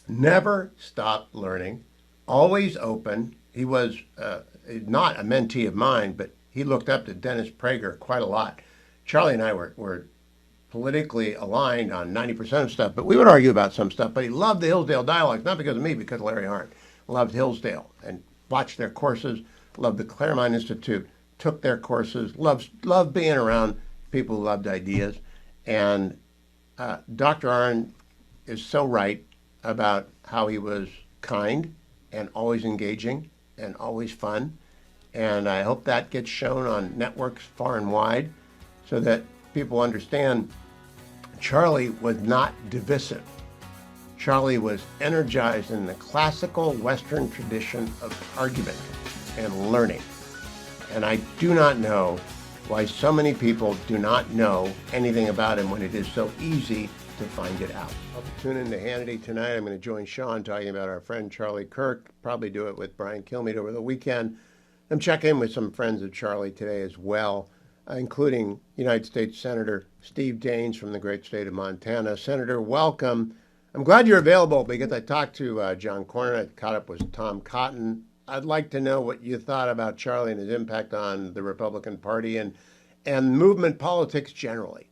S1: never stopped learning, always open. He was not a mentee of mine, but he looked up to Dennis Prager quite a lot. Charlie and I were politically aligned on 90% of stuff, but we would argue about some stuff. But he loved the Hillsdale Dialogues, not because of me, because of Larry Arnn. Loved Hillsdale and watched their courses, loved the Claremont Institute, took their courses, loved being around people who loved ideas. And Dr. Arnn is so right about how he was kind and always engaging and always fun. And I hope that gets shown on networks far and wide so that people understand Charlie was not divisive. Charlie was energized in the classical Western tradition of argument and learning. And I do not know why so many people do not know anything about him when it is so easy to find it out. I'll tune in to Hannity tonight. I'm going to join Sean talking about our friend Charlie Kirk. Probably do it with Brian Kilmeade over the weekend. I'm checking in with some friends of Charlie today as well, including United States Senator Steve Daines from the great state of Montana. Senator, welcome. I'm glad you're available because I talked to John Cornyn. I caught up with Tom Cotton. I'd like to know what you thought about Charlie and his impact on the Republican Party and movement politics generally.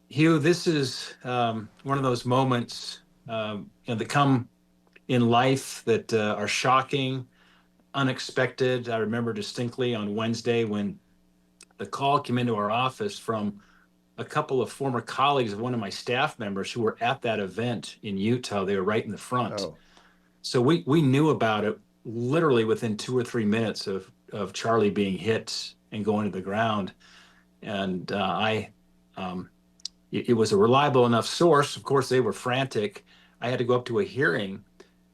S6: Hugh, this is one of those moments that come in life that are shocking, unexpected. I remember distinctly on Wednesday when the call came into our office from a couple of former colleagues of one of my staff members who were at that event in Utah. They were right in the front.
S1: Oh.
S6: So we knew about it literally within 2 or 3 minutes of Charlie being hit and going to the ground. And it was a reliable enough source. Of course, they were frantic. I had to go up to a hearing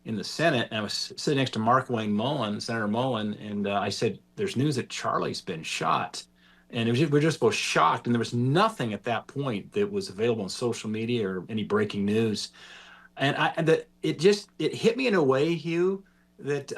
S6: in the Senate, and I was sitting next to Mark Wayne Mullen, Senator Mullen, and I said, "There's news that Charlie's been shot." And we're just both shocked, and there was nothing at that point that was available on social media or any breaking news. And it hit me in a way, Hugh, that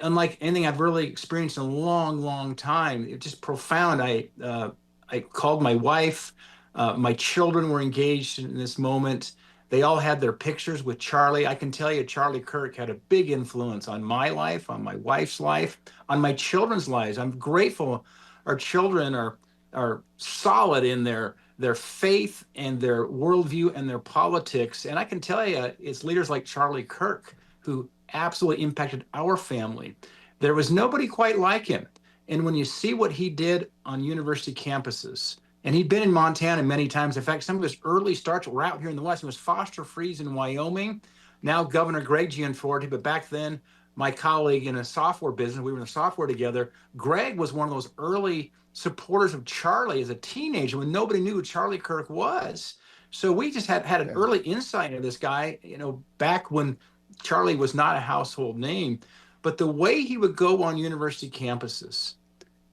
S6: unlike anything I've really experienced in a long, long time, it just profound. I called my wife. My children were engaged in this moment. They all had their pictures with Charlie. I can tell you, Charlie Kirk had a big influence on my life, on my wife's life, on my children's lives. I'm grateful our children are solid in their faith and their worldview and their politics. And I can tell you, it's leaders like Charlie Kirk who absolutely impacted our family. There was nobody quite like him. And when you see what he did on university campuses, and he'd been in Montana many times. In fact, some of his early starts were out here in the West. He was Foster Freeze in Wyoming, now Governor Greg Gianforte. But back then, my colleague in a software business, we were in the software together. Greg was one of those early supporters of Charlie as a teenager when nobody knew who Charlie Kirk was. So we just had an early insight into this guy, back when Charlie was not a household name. But the way he would go on university campuses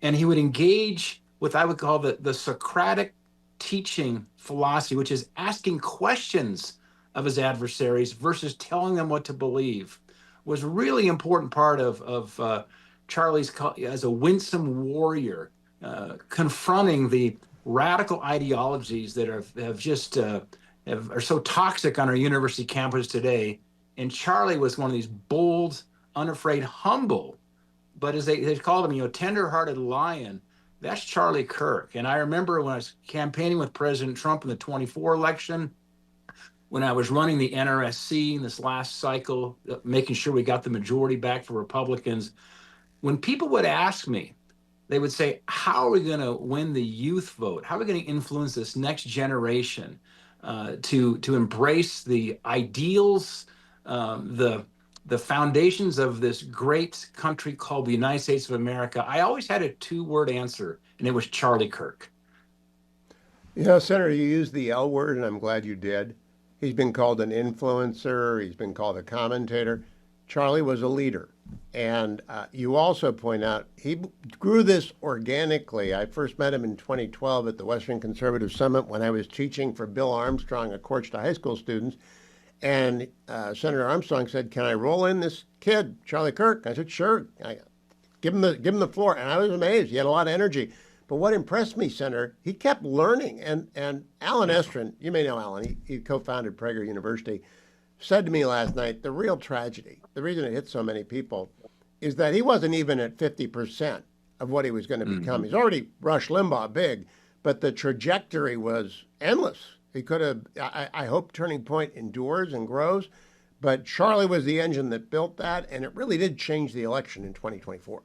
S6: and he would engage with I would call the Socratic teaching philosophy, which is asking questions of his adversaries versus telling them what to believe, was really important part of Charlie's as a winsome warrior, confronting the radical ideologies that are so toxic on our university campus today. And Charlie was one of these bold, unafraid, humble, but as they called him, tender-hearted lion. That's Charlie Kirk. And I remember when I was campaigning with President Trump in the 24 election, when I was running the NRSC in this last cycle, making sure we got the majority back for Republicans, when people would ask me, they would say, how are we going to win the youth vote? How are we going to influence this next generation to embrace the ideals, the foundations of this great country called the United States of America? I always had a two-word answer, and it was Charlie Kirk.
S1: Senator, you used the L word, and I'm glad you did. He's been called an influencer. He's been called a commentator. Charlie was a leader. And you also point out he grew this organically. I first met him in 2012 at the Western Conservative Summit when I was teaching for Bill Armstrong, a course to high school students. And Senator Armstrong said, "Can I roll in this kid, Charlie Kirk?" I said, "Sure. Give him the floor." And I was amazed. He had a lot of energy. But what impressed me, Senator, he kept learning. And Alan Estrin, you may know Alan, he co-founded Prager University, said to me last night, the real tragedy, the reason it hit so many people, is that he wasn't even at 50% of what he was going to become. He's already Rush Limbaugh big, but the trajectory was endless. He could have, I hope Turning Point endures and grows, but Charlie was the engine that built that, and it really did change the election in 2024.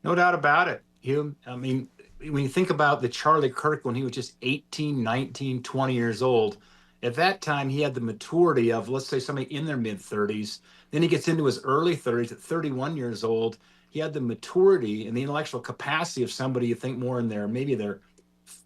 S6: No doubt about it, Hugh. I mean, when you think about the Charlie Kirk when he was just 18, 19, 20 years old, at that time he had the maturity of, let's say, somebody in their mid-30s. Then he gets into his early 30s at 31 years old. He had the maturity and the intellectual capacity of somebody you think more in maybe their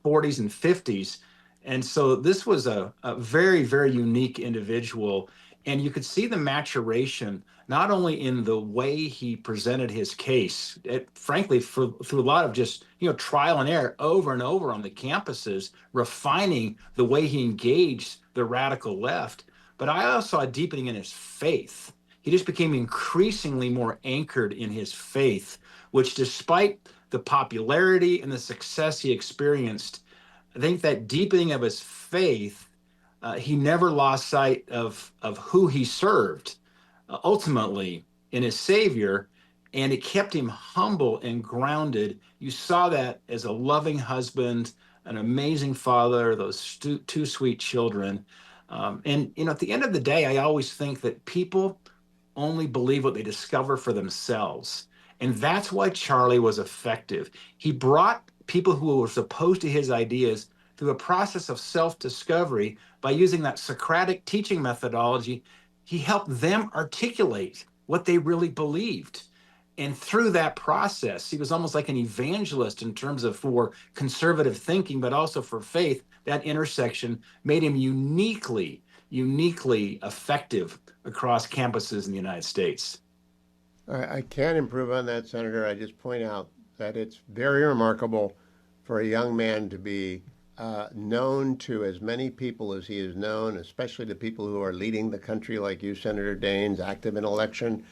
S6: 40s and 50s. And so this was a very, very unique individual. And you could see the maturation, not only in the way he presented his case, frankly, through a lot of just, trial and error over and over on the campuses, refining the way he engaged the radical left. But I also saw a deepening in his faith. He just became increasingly more anchored in his faith, which despite the popularity and the success he experienced, I think that deepening of his faith, he never lost sight of who he served ultimately in his Savior, and it kept him humble and grounded. You saw that as a loving husband, an amazing father, those two sweet children. And at the end of the day, I always think that people only believe what they discover for themselves. And that's why Charlie was effective. He brought people who were opposed to his ideas through a process of self-discovery by using that Socratic teaching methodology. He helped them articulate what they really believed. And through that process, he was almost like an evangelist in terms of for conservative thinking, but also for faith. That intersection made him uniquely effective across campuses in the United States.
S1: I can't improve on that, Senator. I just point out that it's very remarkable for a young man to be known to as many people as he is known, especially to people who are leading the country like you, Senator Daines, active in election.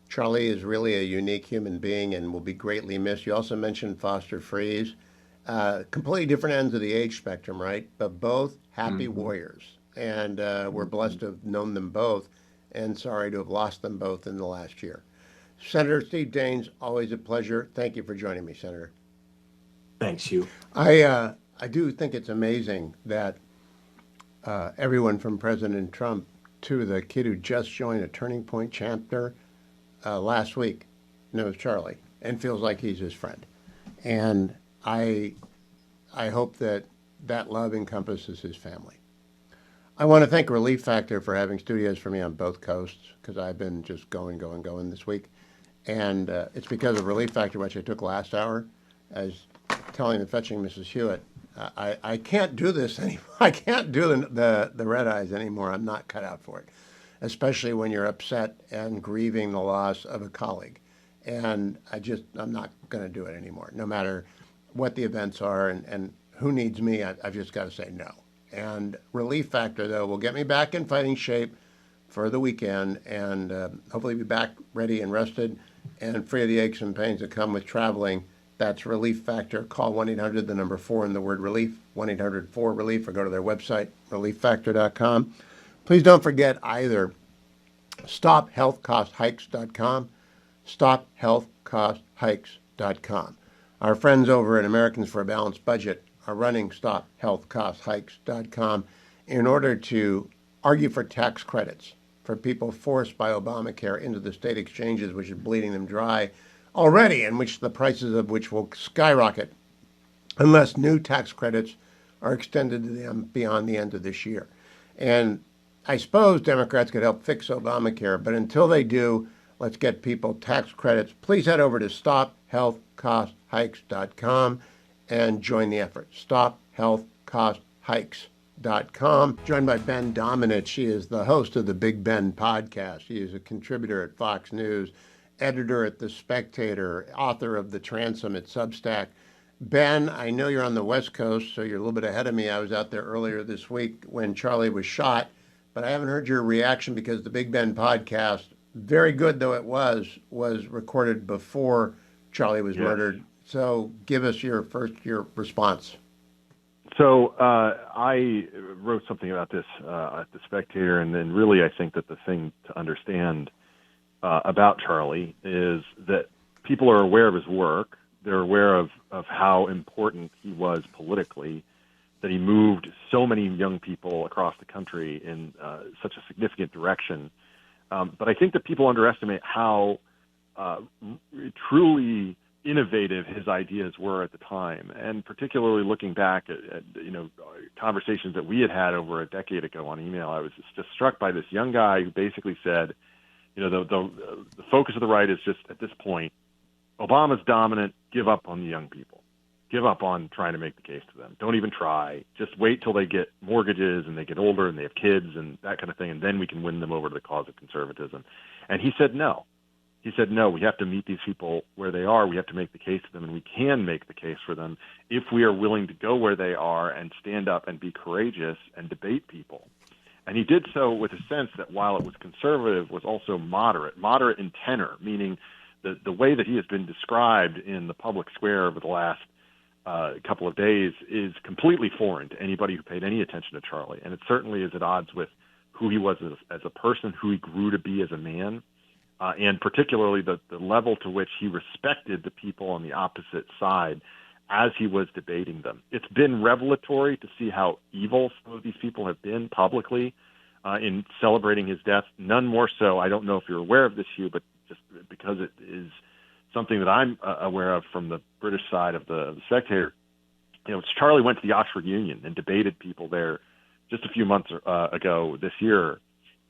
S1: Charlie is really a unique human being and will be greatly missed. You also mentioned Foster Freeze. Completely different ends of the age spectrum, right? But both happy warriors. And we're blessed to have known them both and sorry to have lost them both in the last year. Senator Steve Daines, always a pleasure. Thank you for joining me, Senator.
S6: Thanks, Hugh.
S1: I do think it's amazing that everyone from President Trump to the kid who just joined a Turning Point chapter last week knows Charlie and feels like he's his friend. And I hope that love encompasses his family. I want to thank Relief Factor for having studios for me on both coasts because I've been just going this week. And it's because of Relief Factor, which I took last hour, as telling and fetching Mrs. Hewitt, I can't do this anymore. I can't do the red eyes anymore. I'm not cut out for it, especially when you're upset and grieving the loss of a colleague. And I'm not going to do it anymore, no matter what the events are and who needs me. I've just got to say no. And Relief Factor, though, will get me back in fighting shape for the weekend and hopefully be back ready and rested and free of the aches and pains that come with traveling. That's Relief Factor. Call 1-800, the number 4 and the word relief, 1-800-4-RELIEF, or go to their website, relieffactor.com. Please don't forget either StopHealthCostHikes.com, StopHealthCostHikes.com. Our friends over at Americans for a Balanced Budget are running StopHealthCostHikes.com in order to argue for tax credits for people forced by Obamacare into the state exchanges, which is bleeding them dry already, and which the prices of which will skyrocket unless new tax credits are extended to them beyond the end of this year. And I suppose Democrats could help fix Obamacare, but until they do, let's get people tax credits. Please head over to StopHealthCostHikes.com and join the effort. StopHealthCostHikes.com. Joined by Ben Domenech. He is the host of the Big Ben podcast. He is a contributor at Fox News, editor at The Spectator, author of The Transom at Substack. Ben, I know you're on the West Coast, so you're a little bit ahead of me. I was out there earlier this week when Charlie was shot, but I haven't heard your reaction because the Big Ben podcast, very good though it was recorded before Charlie was murdered. So give us your response.
S7: So I wrote something about this at The Spectator, and then really I think that the thing to understand about Charlie is that people are aware of his work. They're aware of how important he was politically, that he moved so many young people across the country in such a significant direction. But I think that people underestimate how truly innovative his ideas were at the time, and particularly looking back at conversations that we had over a decade ago on email. I was just struck by this young guy who basically said, the focus of the right is just at this point, Obama's dominant. Give up on the young people. Give up on trying to make the case to them. Don't even try. Just wait till they get mortgages and they get older and they have kids and that kind of thing, and then we can win them over to the cause of conservatism. And he said no. He said, no, we have to meet these people where they are. We have to make the case to them, and we can make the case for them if we are willing to go where they are and stand up and be courageous and debate people. And he did so with a sense that while it was conservative, was also moderate in tenor, meaning the way that he has been described in the public square over the last couple of days is completely foreign to anybody who paid any attention to Charlie. And it certainly is at odds with who he was as a person, who he grew to be as a man, and particularly the level to which he respected the people on the opposite side as he was debating them. It's been revelatory to see how evil some of these people have been publicly in celebrating his death. None more so, I don't know if you're aware of this, Hugh, but just because it is something that I'm aware of from the British side of the Spectator. Charlie went to the Oxford Union and debated people there just a few months ago this year,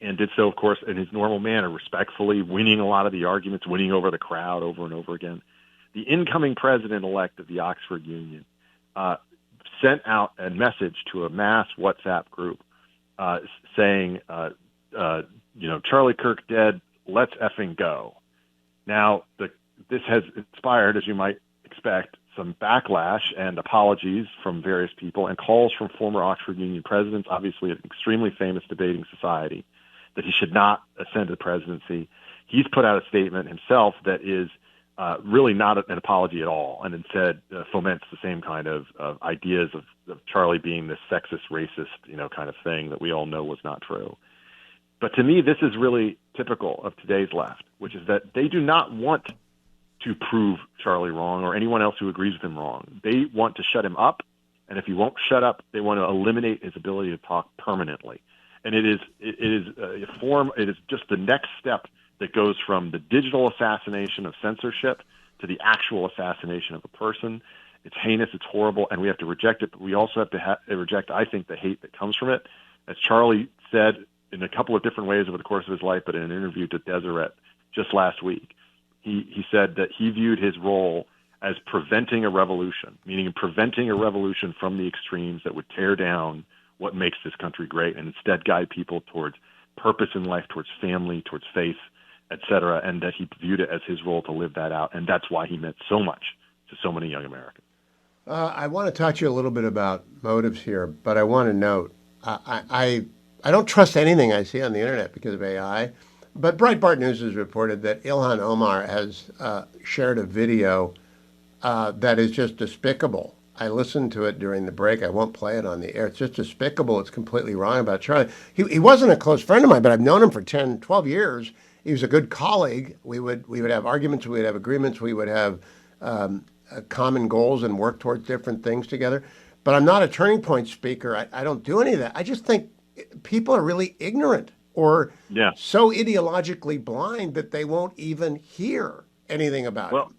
S7: and did so, of course, in his normal manner, respectfully, winning a lot of the arguments, winning over the crowd over and over again. The incoming president-elect of the Oxford Union sent out a message to a mass WhatsApp group saying, Charlie Kirk dead, let's effing go. Now, this has inspired, as you might expect, some backlash and apologies from various people and calls from former Oxford Union presidents, obviously an extremely famous debating society, that he should not ascend to the presidency. He's put out a statement himself that is really not an apology at all, and instead foments the same kind of ideas of Charlie being this sexist, racist, kind of thing that we all know was not true. But to me, this is really typical of today's left, which is that they do not want to prove Charlie wrong or anyone else who agrees with him wrong. They want to shut him up, and if he won't shut up, they want to eliminate his ability to talk permanently. And it is just the next step that goes from the digital assassination of censorship to the actual assassination of a person. It's heinous, it's horrible, and we have to reject it, but we also have to reject, I think, the hate that comes from it. As Charlie said in a couple of different ways over the course of his life, but in an interview to Deseret just last week, he said that he viewed his role as preventing a revolution, meaning preventing a revolution from the extremes that would tear down what makes this country great and instead guide people towards purpose in life, towards family, towards faith, etc., and that he viewed it as his role to live that out, and that's why he meant so much to so many young Americans.
S1: I want to talk to you a little bit about motives here, but I want to note, I don't trust anything I see on the internet because of AI, but Breitbart News has reported that Ilhan Omar has shared a video that is just despicable I listened to it during the break. I won't play it on the air. It's just despicable. It's completely wrong about Charlie. He wasn't a close friend of mine, but I've known him for 10, 12 years. He was a good colleague. We would have arguments. We would have agreements. We would have common goals and work towards different things together. But I'm not a turning point speaker. I don't do any of that. I just think people are really ignorant or
S7: Yeah.
S1: so ideologically blind that they won't even hear anything about it.
S7: Well,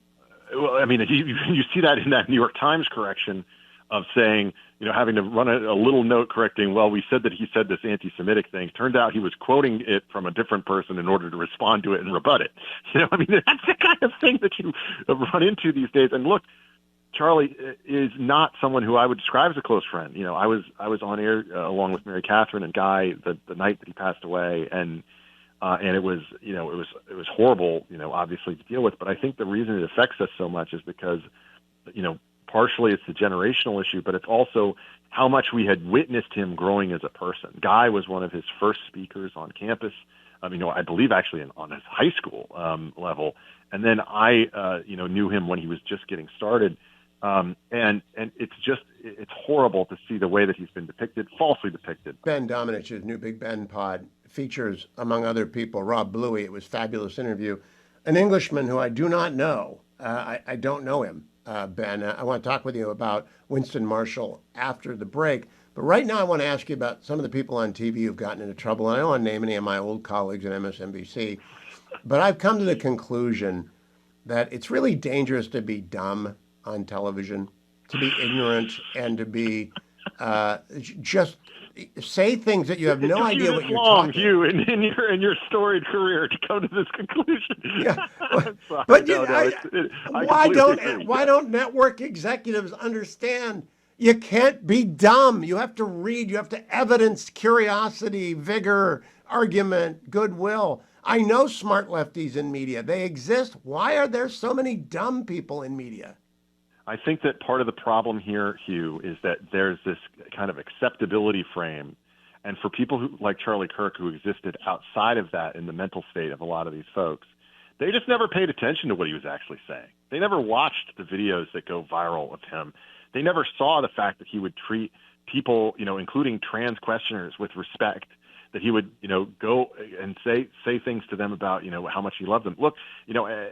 S7: I mean, you see that in that New York Times correction of saying, having to run a little note correcting, well, we said that he said this anti-Semitic thing. Turned out he was quoting it from a different person in order to respond to it and rebut it. I mean, that's the kind of thing that you run into these days. And look, Charlie is not someone who I would describe as a close friend. I was on air along with Mary Catherine and Guy the night that he passed away, and it was it was horrible, obviously to deal with. But I think the reason it affects us so much is because, partially it's the generational issue, but it's also how much we had witnessed him growing as a person. Guy was one of his first speakers on campus. I believe actually on his high school level, and then I knew him when he was just getting started. And it's horrible to see the way that he's been depicted, falsely depicted.
S1: Ben Dominich's new Big Ben pod features, among other people, Rob Bluey. It was a fabulous interview. An Englishman who I do not know. I don't know him, Ben. I want to talk with you about Winston Marshall after the break. But right now I want to ask you about some of the people on TV who've gotten into trouble. And I don't want to name any of my old colleagues at MSNBC. But I've come to the conclusion that it's really dangerous to be dumb on television, to be ignorant, and to be just say things that you have no idea what you're talking about.
S7: Hugh, in your storied career to come to this conclusion.
S1: Yeah,
S7: But
S1: why don't network executives understand you can't be dumb? You have to read. You have to evidence curiosity, vigor, argument, goodwill. I know smart lefties in media. They exist. Why are there so many dumb people in media?
S7: I think that part of the problem here, Hugh, is that there's this kind of acceptability frame. And for people like Charlie Kirk, who existed outside of that in the mental state of a lot of these folks, they just never paid attention to what he was actually saying. They never watched the videos that go viral of him. They never saw the fact that he would treat people, including trans questioners, with respect, that he would, go and say things to them about, how much he loved them. Look,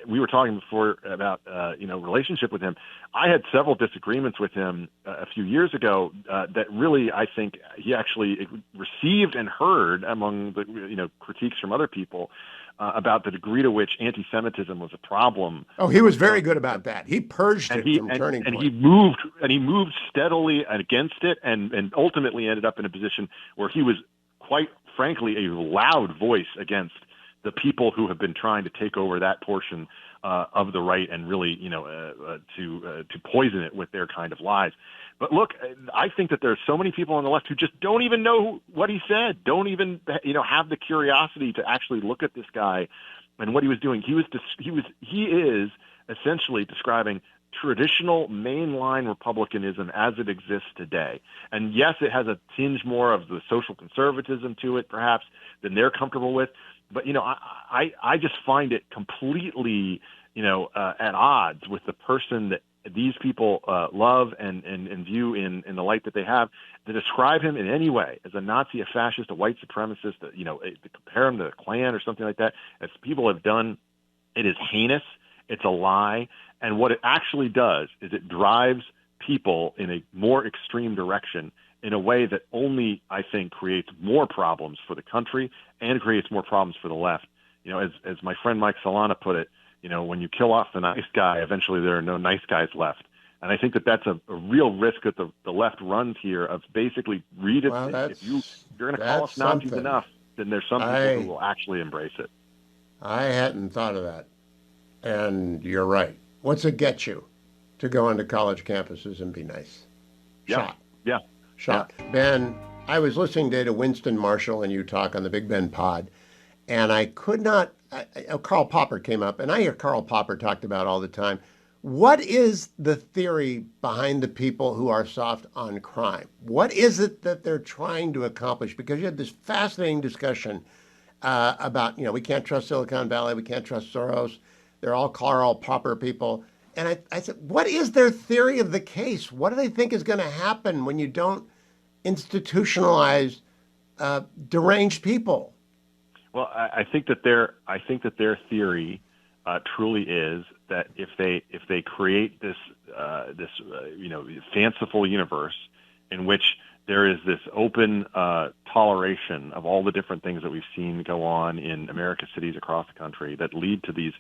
S7: we were talking before about, relationship with him. I had several disagreements with him a few years ago that really, I think he actually received and heard among the, critiques from other people about the degree to which anti-Semitism was a problem.
S1: Oh, he was very good about that. He purged it from Turning Point.
S7: And he moved steadily against it and ultimately ended up in a position where he was quite frankly, a loud voice against the people who have been trying to take over that portion of the right and really, to poison it with their kind of lies. But look, I think that there are so many people on the left who just don't even know what he said, don't even, have the curiosity to actually look at this guy and what he was doing. He is essentially describing traditional mainline republicanism as it exists today. And yes, it has a tinge more of the social conservatism to it, perhaps, than they're comfortable with. But, I just find it completely, at odds with the person that these people love and view in the light that they have. To describe him in any way as a Nazi, a fascist, a white supremacist, to compare him to the Klan or something like that, as people have done, it is heinous. It's a lie. And what it actually does is it drives people in a more extreme direction in a way that only, I think, creates more problems for the country and creates more problems for the left. As my friend Mike Solana put it, when you kill off the nice guy, eventually there are no nice guys left. And I think that that's a real risk that the left runs here of basically read it.
S1: Well,
S7: if you're going to call us Nazis enough, then there's some people who will actually embrace it.
S1: I hadn't thought of that. And you're right. What's it get you to go onto college campuses and be nice? Shot.
S7: Yeah.
S1: Shot. Yeah. Ben, I was listening today to Winston Marshall and you talk on the Big Ben pod, and I could not, Karl Popper came up, and I hear Karl Popper talked about all the time. What is the theory behind the people who are soft on crime? What is it that they're trying to accomplish? Because you had this fascinating discussion about, we can't trust Silicon Valley, we can't trust Soros. They're all Karl Popper people. And I said, what is their theory of the case? What do they think is going to happen when you don't institutionalize deranged people?
S7: Well, I think that their theory truly is that if they create this fanciful universe in which there is this open toleration of all the different things that we've seen go on in America's cities across the country that lead to these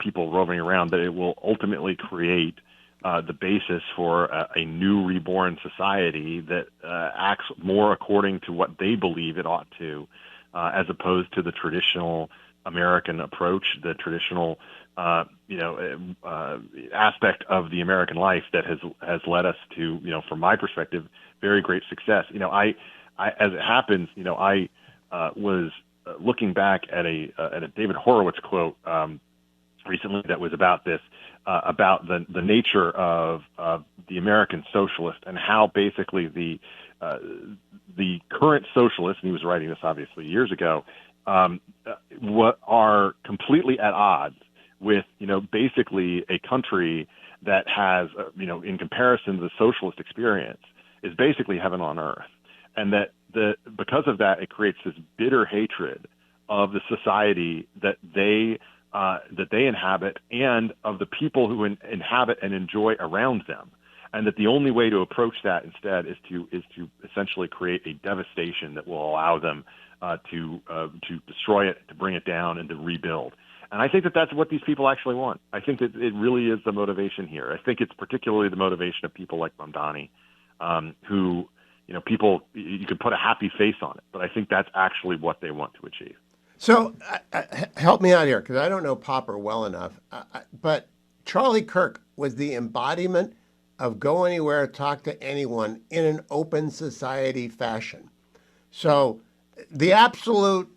S7: people roaming around, that it will ultimately create the basis for a new reborn society that acts more according to what they believe it ought to, as opposed to the traditional American approach, the traditional aspect of the American life that has led us to, from my perspective, very great success. I as it happens, I was looking back at a David Horowitz quote recently that was about this, about the nature of the American socialist and how basically the current socialists, and he was writing this obviously years ago, what are completely at odds with, basically a country that has, in comparison to the socialist experience, is basically heaven on earth. And that because of that, it creates this bitter hatred of the society that they inhabit and of the people who inhabit and enjoy around them. And that the only way to approach that instead is to essentially create a devastation that will allow them to destroy it, to bring it down, and to rebuild. And I think that that's what these people actually want. I think that it really is the motivation here. I think it's particularly the motivation of people like Mamdani, who, people, you could put a happy face on it, but I think that's actually what they want to achieve.
S1: So help me out here, because I don't know Popper well enough. But Charlie Kirk was the embodiment of go anywhere, talk to anyone in an open society fashion. So the absolute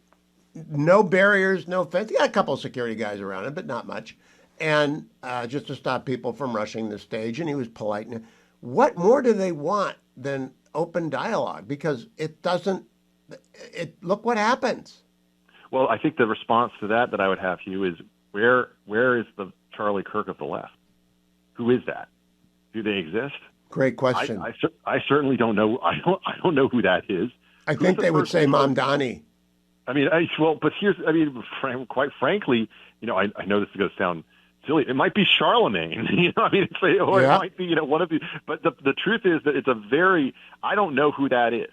S1: no barriers, no fence. He got a couple of security guys around him, but not much. And just to stop people from rushing the stage. And he was polite. What more do they want than open dialogue? Because look what happens.
S7: Well, I think the response to that I would have, Hugh, is where is the Charlie Kirk of the left? Who is that? Do they exist?
S1: Great question.
S7: I certainly don't know. I don't know who that is.
S1: I think they would say Mamdani.
S7: I mean, but quite frankly, I know this is going to sound silly. It might be Charlemagne, it might be, one of the. But the truth is that it's I don't know who that is.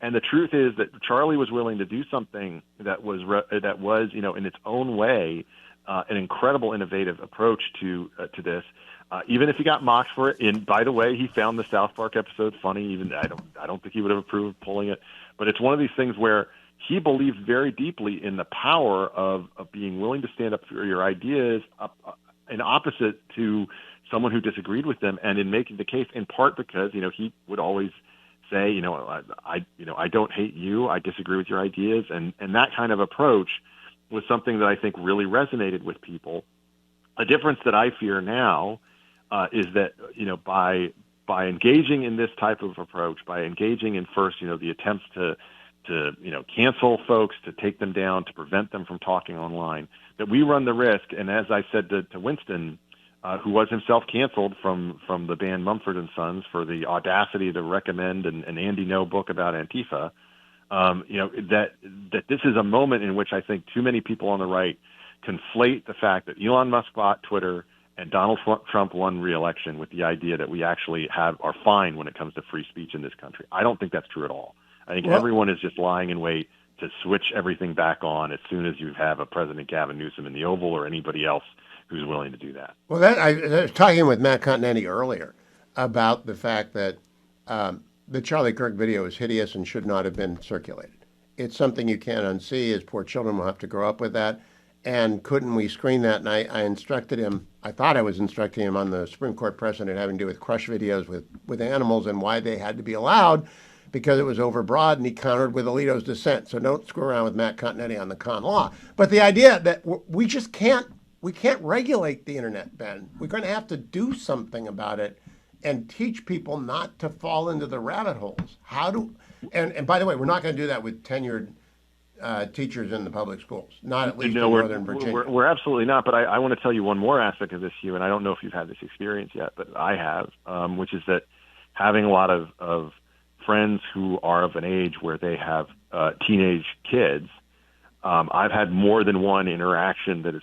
S7: And the truth is that Charlie was willing to do something that was, in its own way, an incredible innovative approach to this. Even if he got mocked for it, and by the way, he found the South Park episode funny. Even I don't think he would have approved of pulling it. But it's one of these things where he believed very deeply in the power of being willing to stand up for your ideas, in opposite to someone who disagreed with them, and in making the case, in part because he would always say, I don't hate you, I disagree with your ideas, and that kind of approach was something that I think really resonated with people. A difference that I fear now is that by engaging in this type of approach, by engaging in first the attempts to cancel folks, to take them down, to prevent them from talking online, that we run the risk. And as I said to Winston, who was himself canceled from the band Mumford and Sons for the audacity to recommend an Andy No book about Antifa, that this is a moment in which I think too many people on the right conflate the fact that Elon Musk bought Twitter and Donald Trump won re-election with the idea that we actually are fine when it comes to free speech in this country. I don't think that's true at all. I think everyone is just lying in wait to switch everything back on as soon as you have a President Gavin Newsom in the Oval or anybody else who's willing to do that.
S1: Well, I was talking with Matt Continetti earlier about the fact that the Charlie Kirk video is hideous and should not have been circulated. It's something you can't unsee. His poor children will have to grow up with that. And couldn't we screen that? And I instructed him, I thought I was instructing him on the Supreme Court precedent having to do with crush videos with animals and why they had to be allowed, because it was overbroad, and he countered with Alito's dissent. So don't screw around with Matt Continetti on the con law. But the idea that we just can't regulate the internet, Ben. We're going to have to do something about it and teach people not to fall into the rabbit holes. And by the way, we're not going to do that with tenured teachers in the public schools, not at least
S7: No,
S1: in
S7: we're,
S1: Northern Virginia.
S7: we're absolutely not. But I want to tell you one more aspect of this, Hugh, and I don't know if you've had this experience yet, but I have, which is that having a lot of friends who are of an age where they have teenage kids, I've had more than one interaction that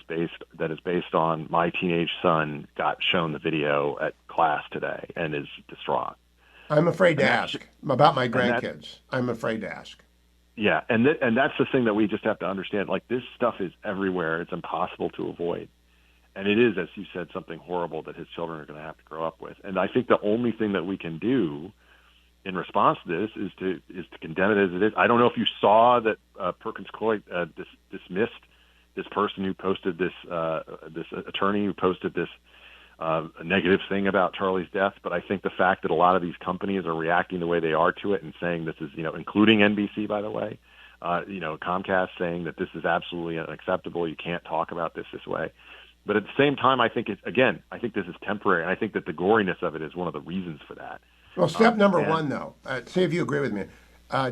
S7: is based on my teenage son got shown the video at class today and is distraught.
S1: I'm afraid to
S7: And
S1: ask about my
S7: that-
S1: grandkids. I'm afraid to ask.
S7: Yeah, and that's the thing that we just have to understand. Like, this stuff is everywhere. It's impossible to avoid. And it is, as you said, something horrible that his children are going to have to grow up with. And I think the only thing that we can do in response to this is to condemn it as it is. I don't know if you saw that Perkins Coie dismissed this person who posted this attorney who posted this negative thing about Charlie's death, but I think the fact that a lot of these companies are reacting the way they are to it and saying this is, including NBC, by the way, Comcast saying that this is absolutely unacceptable. You can't talk about this way. But at the same time, I think I think this is temporary, and I think that the goriness of it is one of the reasons for that.
S1: Well, step number one, though, see if you agree with me.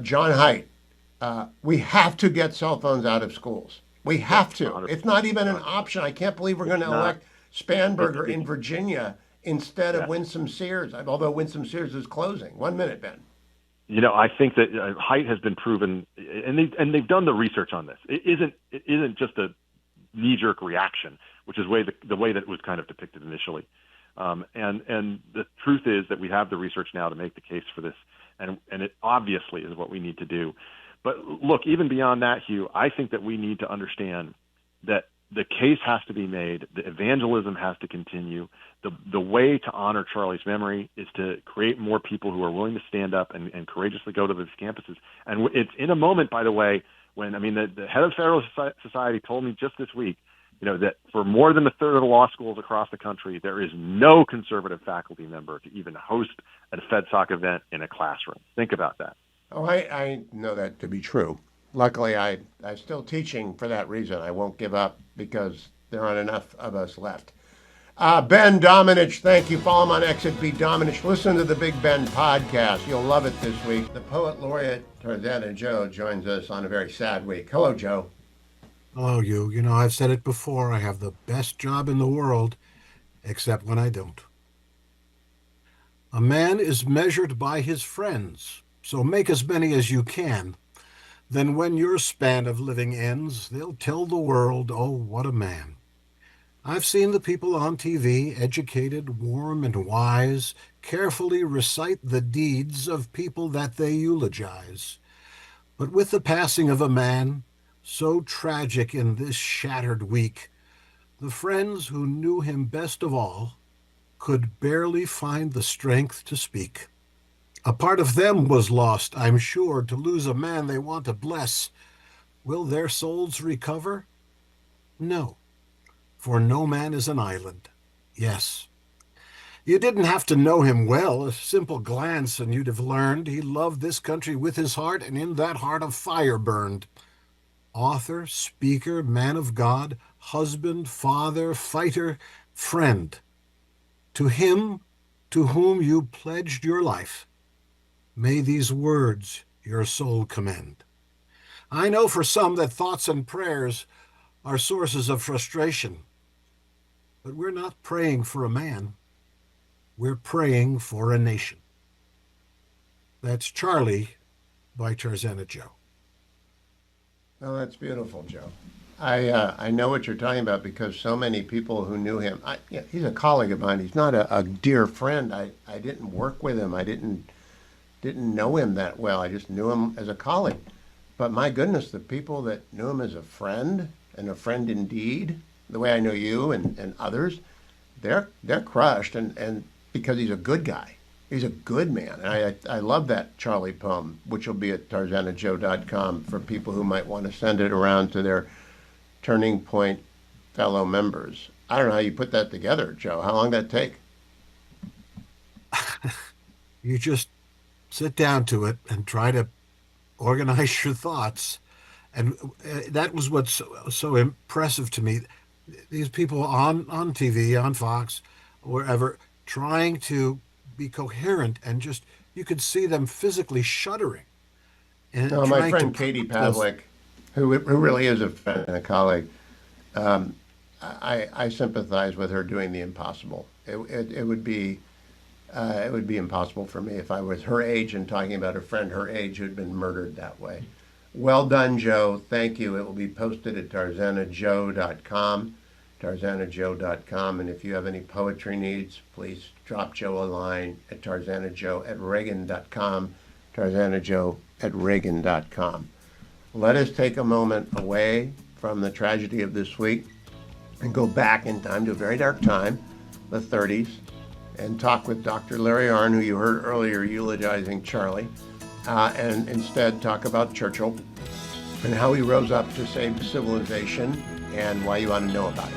S1: John Haidt, we have to get cell phones out of schools. We have to.
S7: 100%.
S1: It's not even an option. I can't believe we're going to elect Spanberger in Virginia instead of Winsome Sears, although Winsome Sears is closing. 1 minute, Ben.
S7: I think that Haidt has been proven, and they've done the research on this. It isn't just a knee-jerk reaction, which is the way that it was kind of depicted initially. And the truth is that we have the research now to make the case for this, and it obviously is what we need to do. But look, even beyond that, Hugh, I think that we need to understand that the case has to be made, the evangelism has to continue. The way to honor Charlie's memory is to create more people who are willing to stand up and courageously go to these campuses. And it's in a moment, by the way, when, the head of Federalist Society told me just this week, that for more than a third of the law schools across the country, there is no conservative faculty member to even host a FedSoc event in a classroom. Think about that.
S1: Oh, I know that to be true. Luckily, I'm still teaching for that reason. I won't give up because there aren't enough of us left. Ben Domenech, thank you. Follow him on X at B Domenech. Listen to the Big Ben podcast. You'll love it this week. The poet laureate Tarzana Joe joins us on a very sad week. Hello, Joe.
S8: Hello, Hugh. I've said it before. I have the best job in the world, except when I don't. A man is measured by his friends, so make as many as you can. Then when your span of living ends, they'll tell the world, oh, what a man. I've seen the people on TV, educated, warm, and wise, carefully recite the deeds of people that they eulogize. But with the passing of a man, so tragic in this shattered week, the friends who knew him best of all could barely find the strength to speak. A part of them was lost, I'm sure, to lose a man they want to bless. Will their souls recover? No, for no man is an island. Yes. You didn't have to know him well. A simple glance and you'd have learned he loved this country with his heart, and in that heart a fire burned. Author, speaker, man of God, husband, father, fighter, friend. To him to whom you pledged your life, may these words your soul commend. I know for some that thoughts and prayers are sources of frustration, but we're not praying for a man. We're praying for a nation. That's Charlie by Tarzana Joe.
S1: Oh, that's beautiful, Joe. I know what you're talking about because so many people who knew him. He's a colleague of mine. He's not a dear friend. I didn't work with him. I didn't know him that well. I just knew him as a colleague. But my goodness, the people that knew him as a friend, and a friend indeed, the way I know you and others, they're crushed, and because he's a good guy. He's a good man. And I love that Charlie poem, which will be at tarzanajoe.com for people who might want to send it around to their Turning Point fellow members. I don't know how you put that together, Joe. How long did that take?
S8: You just sit down to it and try to organize your thoughts. And that was what's so impressive to me. These people on TV, on Fox, wherever, trying to be coherent, and just, you could see them physically shuddering. And
S1: my friend Katie Pavlik who really is a friend and a colleague, I sympathize with her doing the impossible. It would be impossible for me if I was her age and talking about a friend her age who'd been murdered that way. Well done, Joe. Thank you. It will be posted at tarzanajoe.com, tarzanajoe.com. And if you have any poetry needs, please drop Joe a line at tarzanajoe@reagan.com, tarzanajoe@reagan.com. Let us take a moment away from the tragedy of this week and go back in time to a very dark time, the 30s, and talk with Dr. Larry Arnn, who you heard earlier eulogizing Charlie, and instead talk about Churchill and how he rose up to save civilization and why you ought to know about it.